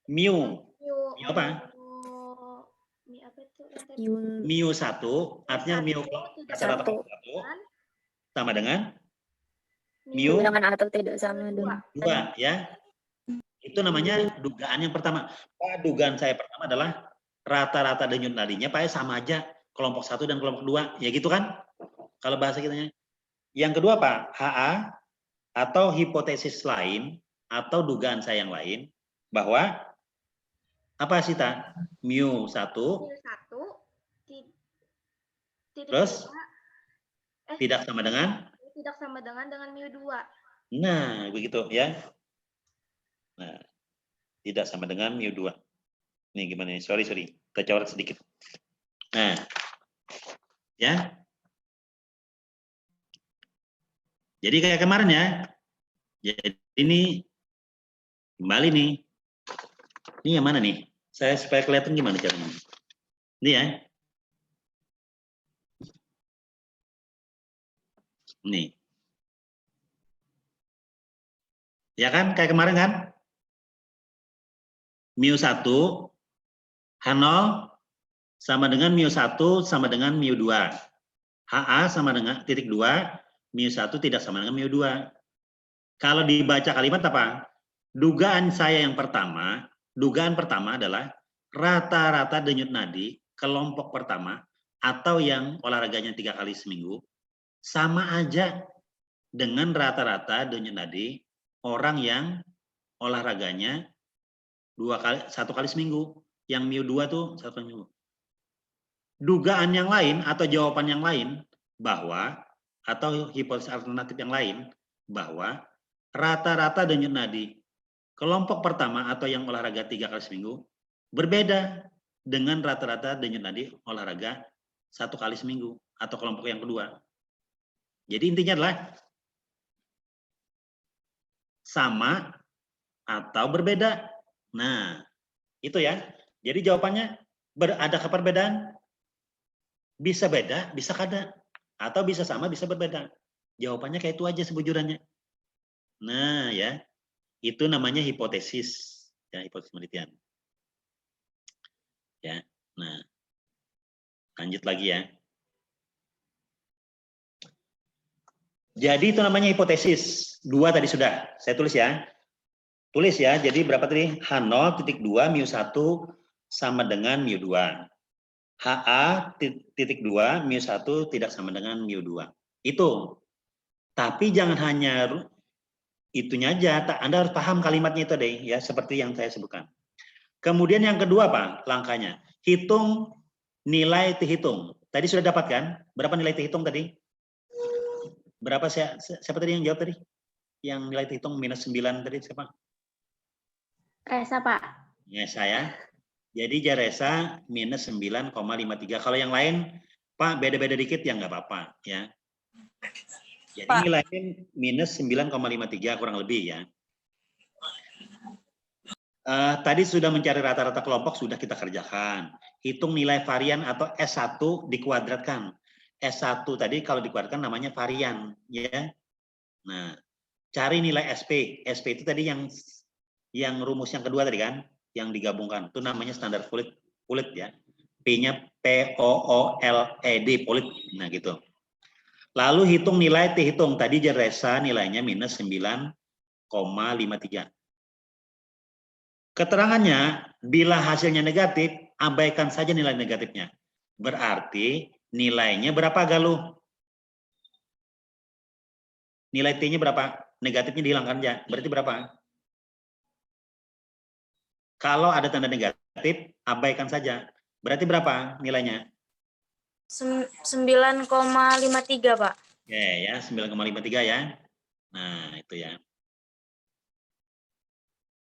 Mu. mu Mu apa? mu apa itu yang tadi? Mu 1 artinya mu tidak rata-rata Satu. kelompok 1 sama dengan mu mu Dengan atau tidak sama dengan 2 ya. Itu namanya dugaan yang pertama. Pak, dugaan saya pertama adalah rata-rata denyut nadinya Pak sama aja kelompok 1 dan kelompok 2. Ya gitu kan? Kalau bahasa kitanya. Yang kedua Pak, HA atau hipotesis lain atau dugaan saya yang lain bahwa apa Sita? Mu 1 titik terus 2, tidak sama dengan mu 2. Nah, begitu ya. Nah, tidak sama dengan mu 2. Nih gimana nih? Sorry. Tercoret sedikit. Nah. Ya. Jadi kayak kemarin ya. Jadi ini kembali nih. Ini yang mana nih? Saya supaya kelihatan gimana caranya. Ini ya. Nih. Ya kan kayak kemarin kan? Mu 1 H0 sama dengan mu 1 sama dengan mu 2. HA sama dengan titik 2, mu 1 tidak sama dengan mu 2. Kalau dibaca kalimat apa? Dugaan pertama adalah rata-rata denyut nadi kelompok pertama atau yang olahraganya 3 kali seminggu sama aja dengan rata-rata denyut nadi orang yang olahraganya 1 kali seminggu. Yang mu 2 tuh 1 kali seminggu. Dugaan yang lain atau jawaban yang lain bahwa atau hipotesis alternatif yang lain bahwa rata-rata denyut nadi kelompok pertama atau yang olahraga 3 kali seminggu berbeda dengan rata-rata denyut nadi olahraga 1 kali seminggu atau kelompok yang kedua. Jadi intinya adalah sama atau berbeda. Nah, itu ya. Jadi jawabannya adakah perbedaan? Bisa beda, bisa kada. Atau bisa sama, bisa berbeda. Jawabannya kayak itu aja sebujurannya. Nah, ya. Itu namanya hipotesis. Ya, hipotesis penelitian. Ya. Nah. Lanjut lagi ya. Jadi itu namanya hipotesis. 2 tadi sudah. Saya tulis ya. Tulis ya. Jadi berapa tadi? H0.2 mu 1 sama dengan mu 2. HA.2 mu 1 tidak sama dengan mu 2. Itu. Tapi jangan hanya itunya aja. Anda harus paham kalimatnya itu deh ya, seperti yang saya sebutkan. Kemudian yang kedua Pak, langkahnya. Hitung nilai T hitung. Tadi sudah dapat kan? Berapa nilai T hitung tadi? Berapa siapa tadi yang jawab tadi? Yang nilai T hitung minus 9 tadi siapa? Resa, Pak. Ya, saya. Jadi Jaresa minus 9,53. Kalau yang lain, Pak, beda-beda dikit ya nggak apa-apa ya. Jadi Pak. nilainya minus 9,53 kurang lebih ya. Tadi sudah mencari rata-rata kelompok, sudah kita kerjakan. Hitung nilai varian atau S1 dikuadratkan. S1 tadi kalau dikuadratkan namanya varian ya. Nah, cari nilai SP. SP itu tadi yang rumus yang kedua tadi kan, yang digabungkan. Itu namanya standar Pulit ya. P-nya POOLED, Pulit. Nah, gitu. Lalu hitung nilai T hitung. Tadi Jaresa nilainya minus 9,53. Keterangannya, bila hasilnya negatif, abaikan saja nilai negatifnya. Berarti nilainya berapa Galuh? Nilai T-nya berapa? Negatifnya dihilangkan aja. Berarti berapa? Kalau ada tanda negatif, abaikan saja. Berarti berapa nilainya? 9,53 Pak. Oke ya, 9,53 ya. Nah, itu ya.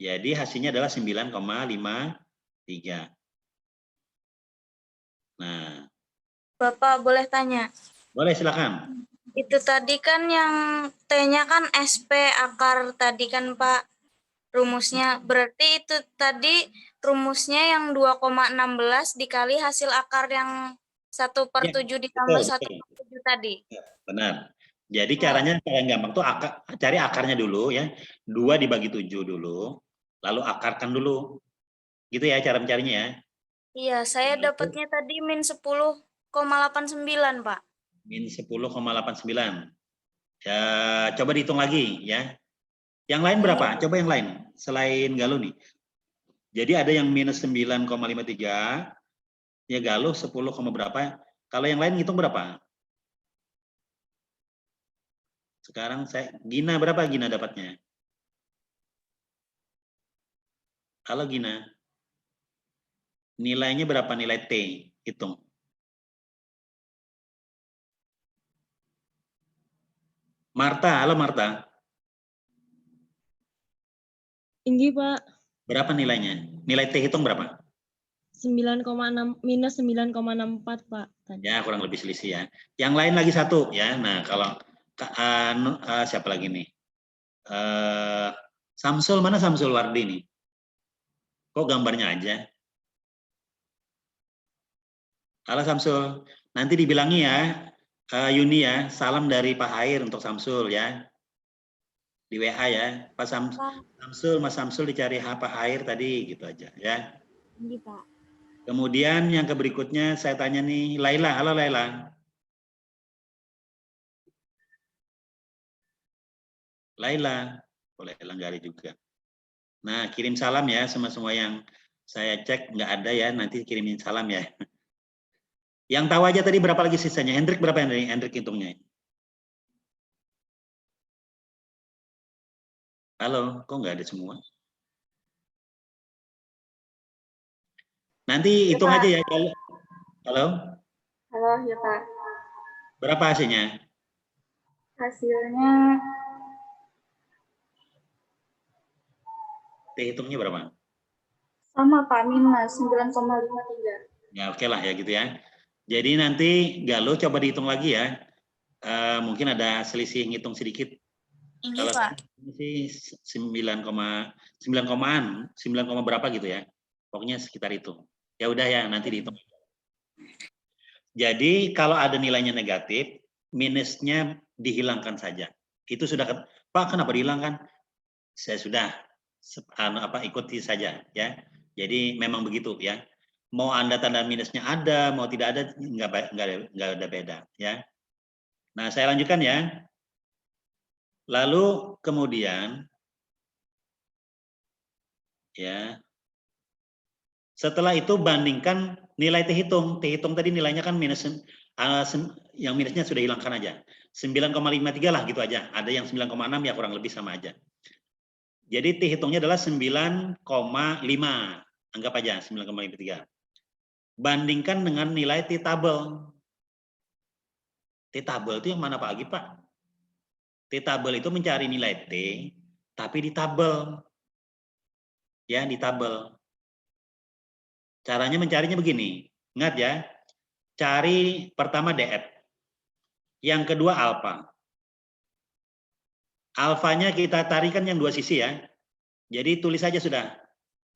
Jadi hasilnya adalah 9,53. Nah. Bapak boleh tanya? Boleh, silakan. Itu tadi kan yang T-nya kan SP akar tadi kan Pak rumusnya. Berarti itu tadi rumusnya yang 2,16 dikali hasil akar yang 1/7 ditambah 1/7 tadi. Benar. Jadi caranya paling gampang tuh cari akarnya dulu ya. 2 dibagi 7 dulu. lalu akarkan dulu. Gitu ya cara mencarinya ya. Iya, saya dapatnya tadi min 10,89, Pak. Min 10,89. Ya, coba dihitung lagi ya. Yang lain berapa? Coba yang lain selain Galuh nih. Jadi ada yang minus 9,53, ya Galuh 10, berapa? Kalau yang lain ngitung berapa? Sekarang Gina berapa Gina dapatnya? Kalau Gina, nilainya berapa nilai T? Hitung. Marta, halo Marta. Tinggi, Pak. Berapa nilainya? Nilai T hitung berapa? 9,6 minus 9,64, Pak. Tadi. Ya, kurang lebih selisih ya. Yang lain lagi satu ya. Nah, kalau siapa lagi nih? Samsul, mana Samsul Wardi nih? Kok gambarnya aja? Halo Samsul, nanti dibilangi ya, Yuni ya, salam dari Pak Hair untuk Samsul ya. Di WA ya, Pak Samsul, Mas Samsul dicari Pak Hair tadi, gitu aja ya. Ini, Pak. Kemudian yang berikutnya saya tanya nih, Laila, halo Laila. Laila, boleh Langgari juga. Nah, kirim salam ya semua yang saya cek nggak ada ya, nanti kirimin salam ya. Yang tahu aja tadi berapa lagi sisanya? Hendrik berapa yang Hendrik hitungnya? Halo, kok nggak ada semua? Nanti hitung aja ya. Halo? Halo, ya Pak. Berapa hasilnya? Hasilnya Hitungnya berapa? sama Pak, minus 9,53. Ya oke lah ya gitu ya. Jadi nanti Galuh coba dihitung lagi ya. Mungkin ada selisih ngitung sedikit. Ini, Kalau Pak. ini sih 9, berapa gitu ya. Pokoknya sekitar itu. Ya udah ya, nanti dihitung. Jadi kalau ada nilainya negatif, minusnya dihilangkan saja. Itu sudah, Pak kenapa dihilangkan? Saya sudah ikuti saja ya. Jadi memang begitu ya. Mau Anda tanda minusnya ada, mau tidak ada, nggak ada beda ya. Nah saya lanjutkan ya. Lalu kemudian ya, setelah itu bandingkan nilai T hitung. T hitung tadi nilainya kan minus, yang minusnya sudah hilangkan aja. 9,53 lah gitu aja. Ada yang 9,6 ya kurang lebih sama aja. Jadi T hitungnya adalah 9,5. Anggap aja 9,53. Bandingkan dengan nilai T tabel. T tabel itu yang mana Pak Agi Pak? T tabel itu mencari nilai T, tapi di tabel. Ya, di tabel. Caranya mencarinya begini. Ingat ya, cari pertama DF. Yang kedua alfa. Alfanya kita tarikan yang dua sisi ya. Jadi tulis saja sudah.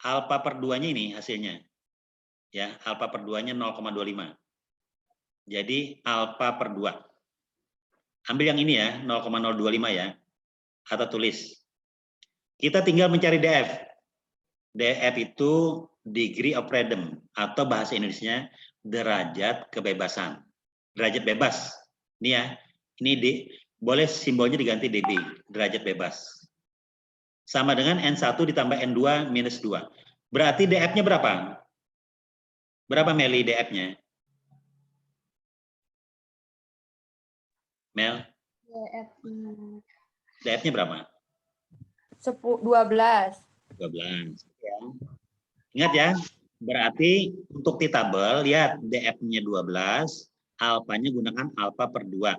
Alfa per 2-nya ini hasilnya. Ya, alfa per 2-nya 0,25. Jadi alfa per 2. Ambil yang ini ya, 0,025 ya. Atau tulis. Kita tinggal mencari DF. DF itu degree of freedom atau bahasa Indonesianya derajat kebebasan. Derajat bebas. Ini ya. Ini boleh simbolnya diganti DB, derajat bebas. Sama dengan N1 ditambah N2 minus 2. Berarti DF-nya berapa? Berapa Meli DF-nya? Mel? DF-nya berapa? 12. 12. Ya. Ingat ya, berarti untuk T tabel, lihat DF-nya 12, alfanya gunakan alfa per 2.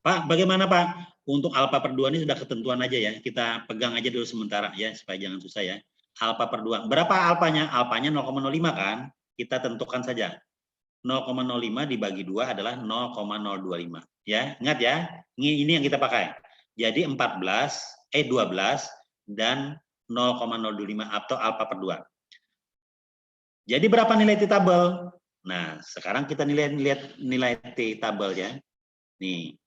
Pak, bagaimana Pak? Untuk alfa per 2 ini sudah ketentuan aja ya, kita pegang aja dulu sementara ya, supaya jangan susah ya. Alfa per 2. Berapa alfanya? Alfanya 0,05 kan? Kita tentukan saja. 0,05 dibagi 2 adalah 0,025. Ya, ingat ya. Ini yang kita pakai. Jadi 12 dan 0,025 atau alfa per 2. Jadi berapa nilai T tabel? Nah, sekarang kita lihat nilai T tabel ya. Nih.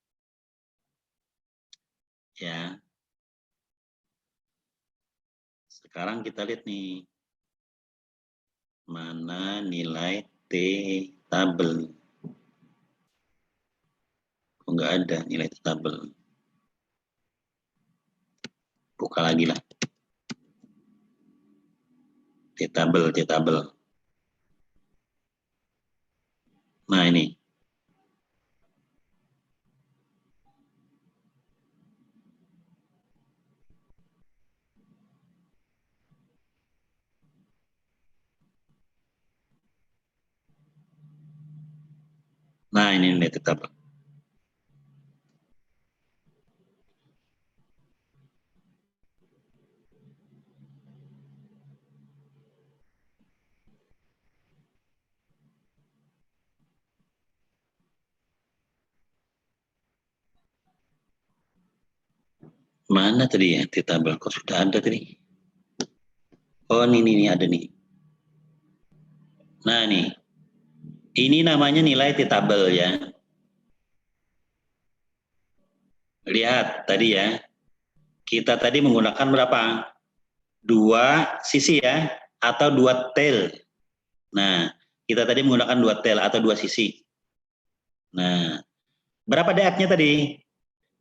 Ya. Sekarang kita lihat nih. Mana nilai T tabel? Oh, nggak ada nilai T tabel. Buka lagi lah. T tabel. Nah, ini. Nah, ini nilai T tabel. Mana tadi ya T tabel? Kok sudah ada tadi? Oh, ini ada nih. Nah, nih. Ini namanya nilai T tabel ya. Lihat tadi ya. Kita tadi menggunakan berapa? 2 sisi ya, atau 2 tail. Nah, kita tadi menggunakan 2 tail atau 2 sisi. Nah, berapa DF-nya tadi?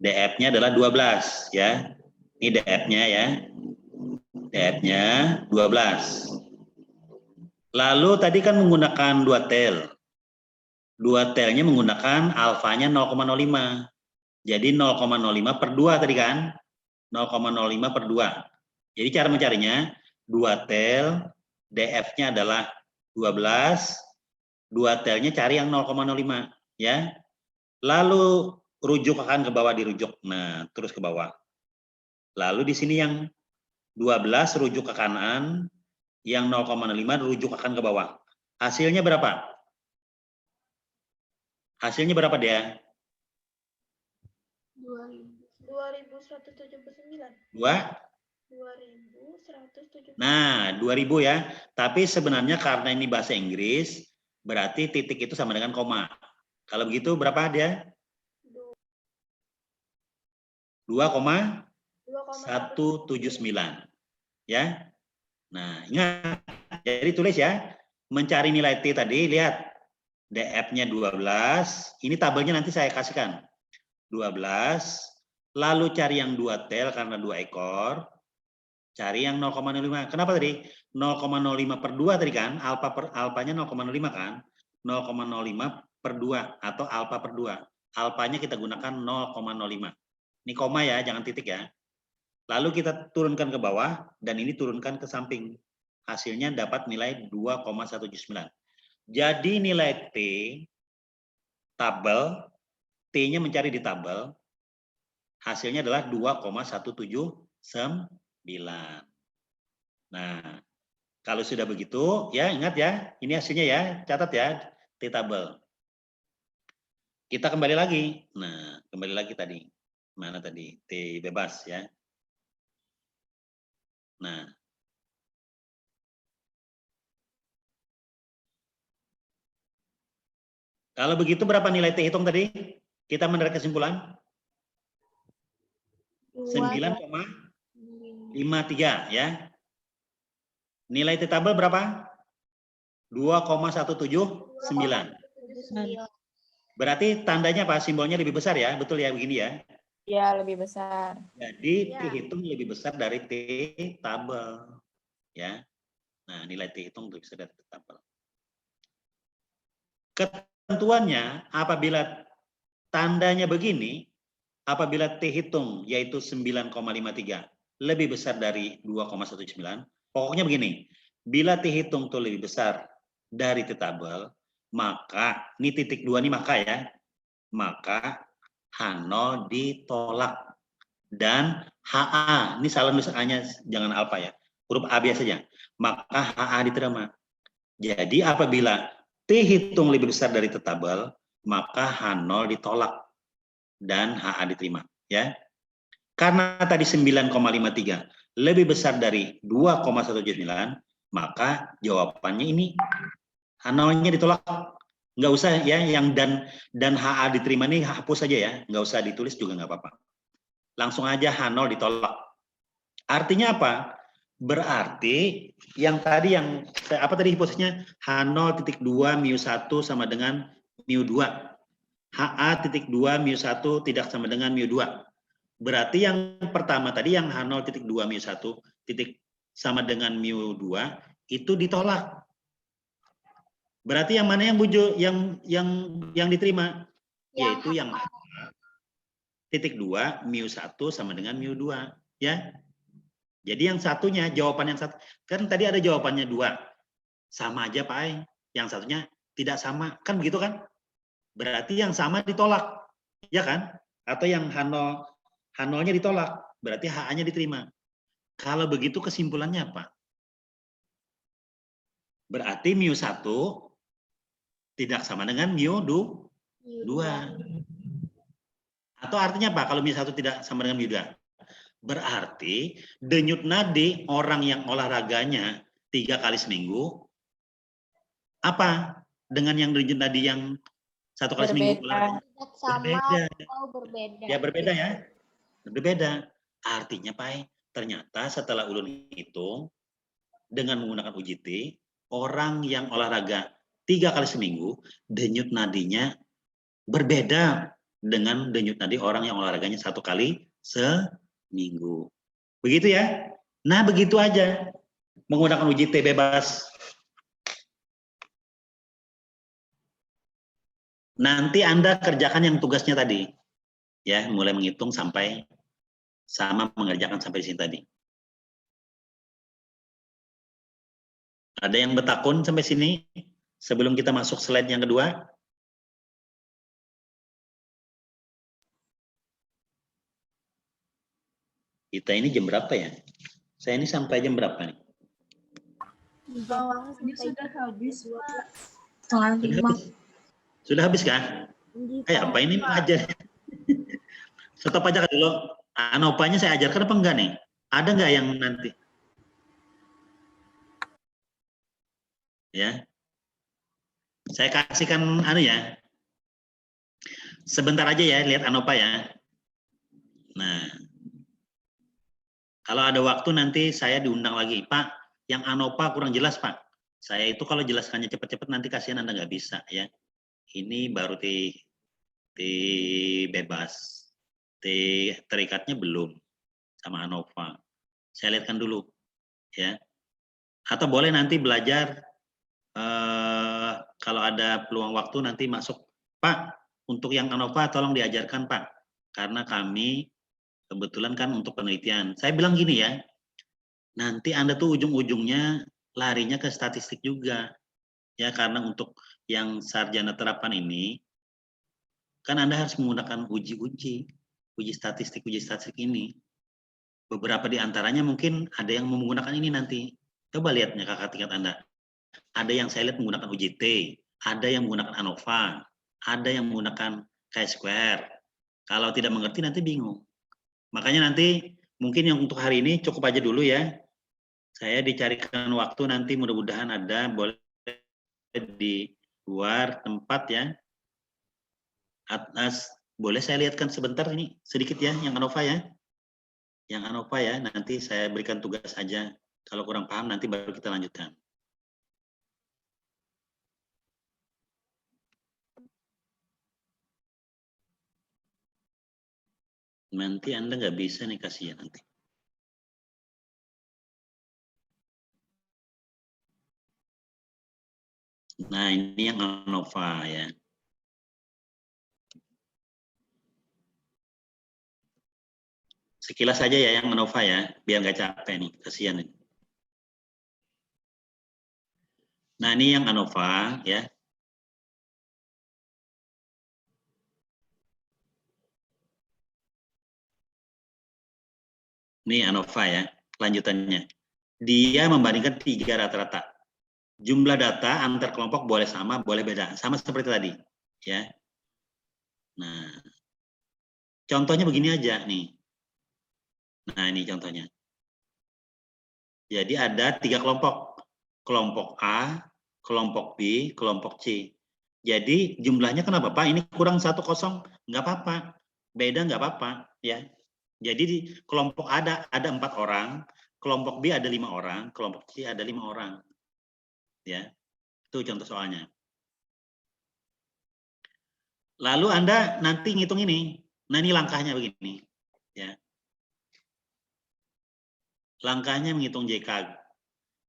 DF-nya adalah 12 ya. Ini DF-nya ya. DF-nya 12. Lalu tadi kan menggunakan 2 tail. 2 tailnya menggunakan alfanya 0,05. Jadi 0,05 per 2 tadi kan? 0,05 per 2. Jadi cara mencarinya 2 tail, DF-nya adalah 12. 2 tailnya cari yang 0,05 ya. Lalu rujukan ke bawah dirujuk. Nah, terus ke bawah. Lalu di sini yang 12 rujuk ke kanan, yang 0,05 rujuk akan ke bawah. Hasilnya berapa? Hasilnya berapa dia? 2.179. 2.179. Nah, 2000 ya. Tapi sebenarnya karena ini bahasa Inggris, berarti titik itu sama dengan koma. Kalau begitu berapa dia? 2,179. Ya. Nah, ingat. Jadi tulis ya. Mencari nilai T tadi, lihat. DF-nya 12. Ini tabelnya nanti saya kasihkan. 12. Lalu cari yang 2 tail karena 2 ekor. Cari yang 0,05. Kenapa tadi? 0,05 per 2 tadi kan? Alpanya 0,05 kan? 0,05 per 2 atau alfa per 2. Alpanya kita gunakan 0,05. Ini koma ya, jangan titik ya. Lalu kita turunkan ke bawah dan ini turunkan ke samping. Hasilnya dapat nilai 2,179. Jadi nilai T tabel, T-nya mencari di tabel, hasilnya adalah 2,179. Nah, kalau sudah begitu, ya ingat ya, ini hasilnya ya, catat ya, T tabel. Kita kembali lagi. Nah, kembali lagi tadi. Mana tadi? T bebas ya. Nah. Kalau begitu berapa nilai T hitung tadi? Kita menarik kesimpulan? 9,53 ya. Nilai T tabel berapa? 2,179. Berarti tandanya apa? Simbolnya lebih besar ya? Betul ya begini ya? Ya, lebih besar. Jadi T hitung lebih besar dari T tabel. Ya. Nah, nilai T hitung lebih besar dari T tabel. Ketentuannya apabila tandanya begini, apabila T hitung yaitu 9,53 lebih besar dari 2,19, pokoknya begini, bila T hitung itu lebih besar dari T tabel, maka, ini titik 2 nih maka ya, maka H0 ditolak. Dan HA, ini salah nulis A-nya jangan alfa ya, huruf A biasanya, maka HA diterima. Jadi apabila T hitung lebih besar dari T tabel, maka H0 ditolak dan HA diterima. Ya. Karena tadi 9,53 lebih besar dari 2,179, maka jawabannya ini H0-nya ditolak. Nggak usah ya, yang dan HA diterima ini hapus saja ya, nggak usah ditulis juga nggak apa-apa. Langsung aja H0 ditolak. Artinya apa? Berarti yang tadi apa tadi hipotesisnya? H0.2 μ1 sama dengan μ2. HA.2 μ1 tidak sama dengan μ2. Berarti yang pertama tadi yang H0.2 μ1 titik sama dengan μ2 itu ditolak. Berarti yang mana yang diterima? Yaitu yang titik 2 μ1 sama dengan μ2, ya. Jadi yang satunya, jawaban yang satu, kan tadi ada jawabannya 2. Sama aja Pak Ai. Yang satunya tidak sama, kan begitu kan? Berarti yang sama ditolak, ya kan? Atau yang H0-nya ditolak, berarti HA-nya diterima. Kalau begitu kesimpulannya apa? Berarti μ1 tidak sama dengan μ2. Atau artinya apa kalau μ1 tidak sama dengan μ2? Berarti denyut nadi orang yang olahraganya 3 kali seminggu apa dengan yang denyut nadi yang 1 kali seminggu? Berbeda. Berbeda. Ya berbeda ya. Berbeda. Artinya Pak, ternyata setelah ulun hitung dengan menggunakan UJT, orang yang olahraga 3 kali seminggu denyut nadinya berbeda dengan denyut nadi orang yang olahraganya 1 kali seminggu. Begitu ya? Nah, begitu aja. Menggunakan UJT bebas. Nanti Anda kerjakan yang tugasnya tadi. Ya, mulai menghitung sampai sama mengerjakan sampai di sini tadi. Ada yang bertakun sampai sini sebelum kita masuk slide yang kedua? Kita ini jam berapa ya? Saya ini sampai jam berapa nih? Sudah habis, Pak. Sudah habis kah? Kayak apa ini aja? Stop aja dulu. Anopanya saya ajarkan apa enggak nih? Ada enggak yang nanti? Ya. Saya kasihkan ya. Sebentar aja ya lihat Anopa ya. Nah. Kalau ada waktu nanti saya diundang lagi, Pak. Yang Anopa kurang jelas, Pak. Saya itu kalau jelaskannya cepat-cepat nanti kasihan Anda nggak bisa ya. Ini baru bebas. Terikatnya belum sama Anova. Saya lihatkan dulu ya. Atau boleh nanti belajar kalau ada peluang waktu nanti masuk, Pak, untuk yang Anova tolong diajarkan, Pak. Karena kami kebetulan kan untuk penelitian. Saya bilang gini ya, nanti Anda tuh ujung-ujungnya larinya ke statistik juga. Ya, karena untuk yang sarjana terapan ini, kan Anda harus menggunakan uji statistik ini. Beberapa di antaranya mungkin ada yang menggunakan ini nanti. Coba lihatnya kakak tingkat Anda. Ada yang saya lihat menggunakan UJT, ada yang menggunakan ANOVA, ada yang menggunakan chi-square. Kalau tidak mengerti nanti bingung. Makanya nanti mungkin yang untuk hari ini cukup aja dulu ya. Saya dicarikan waktu nanti mudah-mudahan ada boleh di luar tempat ya. Atas boleh saya lihatkan sebentar ini sedikit ya yang ANOVA ya. Yang ANOVA ya nanti saya berikan tugas saja. Kalau kurang paham nanti baru kita lanjutkan. Nanti Anda nggak bisa nih kasihan nanti. Nah, ini yang ANOVA ya. Sekilas saja ya yang ANOVA ya, biar nggak capek nih, kasihan nih. Nah, ini yang ANOVA ya. Ini ANOVA ya, lanjutannya. Dia membandingkan 3 rata-rata. Jumlah data antar kelompok boleh sama, boleh beda. Sama seperti tadi. Ya. Nah, contohnya begini aja nih. Nah, ini contohnya. Jadi ada 3 kelompok. Kelompok A, kelompok B, kelompok C. Jadi jumlahnya kenapa Pak? Ini kurang 1, 0, nggak apa-apa. Beda nggak apa-apa. Ya. Jadi di kelompok A ada 4 orang, kelompok B ada 5 orang, kelompok C ada 5 orang. Ya, itu contoh soalnya. Lalu Anda nanti ngitung ini. Nah, ini langkahnya begini. Ya. Langkahnya menghitung JK.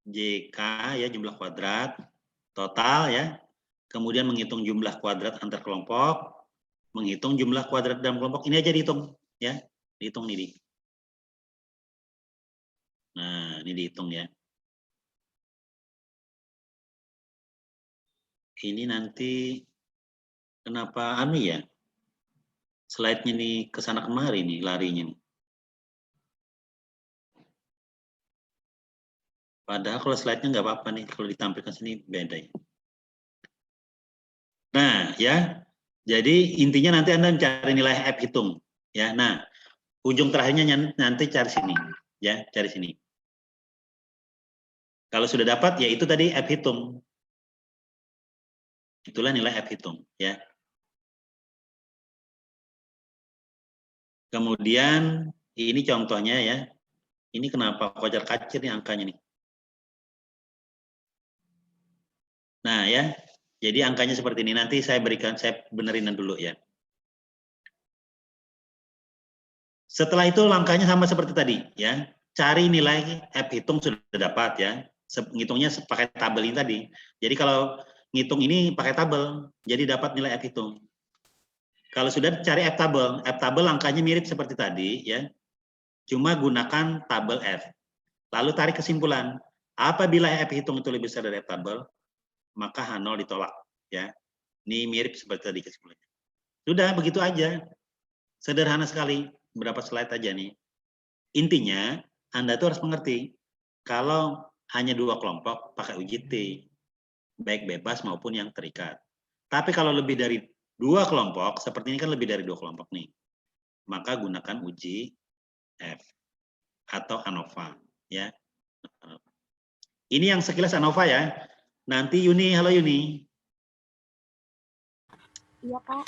JK ya, jumlah kuadrat total ya. Kemudian menghitung jumlah kuadrat antar kelompok, menghitung jumlah kuadrat dalam kelompok. Ini aja dihitung ya. Dihitung nih. Nah, ini dihitung ya. Ini nanti kenapa anu ya? Slide-nya nih kesana kemari nih larinya nih. Padahal kalau slide-nya nggak apa-apa nih, kalau ditampilkan sini beda ya. Nah, ya. Jadi intinya nanti Anda mencari nilai F hitung, ya. Nah, ujung terakhirnya nanti cari sini, ya, cari sini. Kalau sudah dapat, ya itu tadi F hitung. Itulah nilai F hitung, ya. Kemudian ini contohnya ya. Ini kenapa kocar-kacir nih angkanya nih. Nah, ya. Jadi angkanya seperti ini. Nanti saya benerin dulu ya. Setelah itu langkahnya sama seperti tadi ya. Cari nilai F hitung sudah dapat ya. Ngitungnya pakai tabel ini tadi. Jadi kalau ngitung ini pakai tabel, jadi dapat nilai F hitung. Kalau sudah cari F tabel langkahnya mirip seperti tadi ya. Cuma gunakan tabel F. Lalu tarik kesimpulan. Apabila F hitung itu lebih besar dari F tabel, maka H0 ditolak ya. Ini mirip seperti tadi kesimpulannya. Sudah begitu aja. Sederhana sekali. Berapa slide aja nih. Intinya Anda tuh harus mengerti kalau hanya 2 kelompok pakai uji T, baik bebas maupun yang terikat. Tapi kalau lebih dari 2 kelompok, seperti ini kan lebih dari 2 kelompok nih, maka gunakan uji F atau ANOVA ya. Ini yang sekilas ANOVA ya. Nanti Yuni, halo Yuni. Iya, Pak.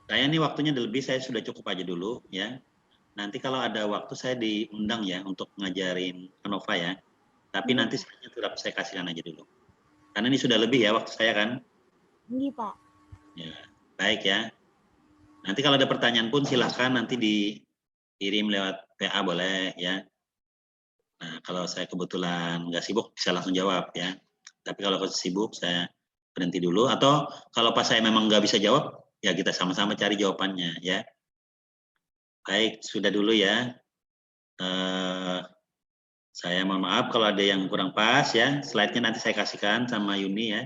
Saya nih waktunya lebih, saya sudah cukup aja dulu ya. Nanti kalau ada waktu saya diundang ya untuk ngajarin ANOVA ya. Tapi nanti tetap saya kasihkan aja dulu. Karena ini sudah lebih ya waktu saya kan. Iya, Pak. Ya, baik ya. Nanti kalau ada pertanyaan pun silahkan nanti dikirim lewat PA boleh ya. Nah, kalau saya kebetulan nggak sibuk bisa langsung jawab ya. Tapi kalau sibuk saya berhenti dulu. Atau kalau pas saya memang nggak bisa jawab, ya kita sama-sama cari jawabannya ya. Baik, sudah dulu ya. Saya mohon maaf kalau ada yang kurang pas ya. Slide-nya nanti saya kasihkan sama Yuni ya.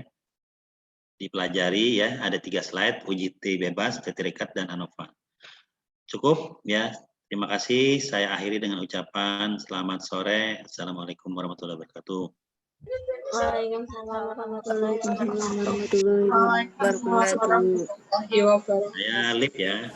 Dipelajari ya. Ada 3 slide, uji T bebas, T terikat, dan ANOVA. Cukup ya. Terima kasih. Saya akhiri dengan ucapan selamat sore. Assalamualaikum warahmatullahi wabarakatuh. Waalaikumsalam warahmatullahi wabarakatuh. Waalaikumsalam warahmatullahi wabarakatuh. Saya Lip ya.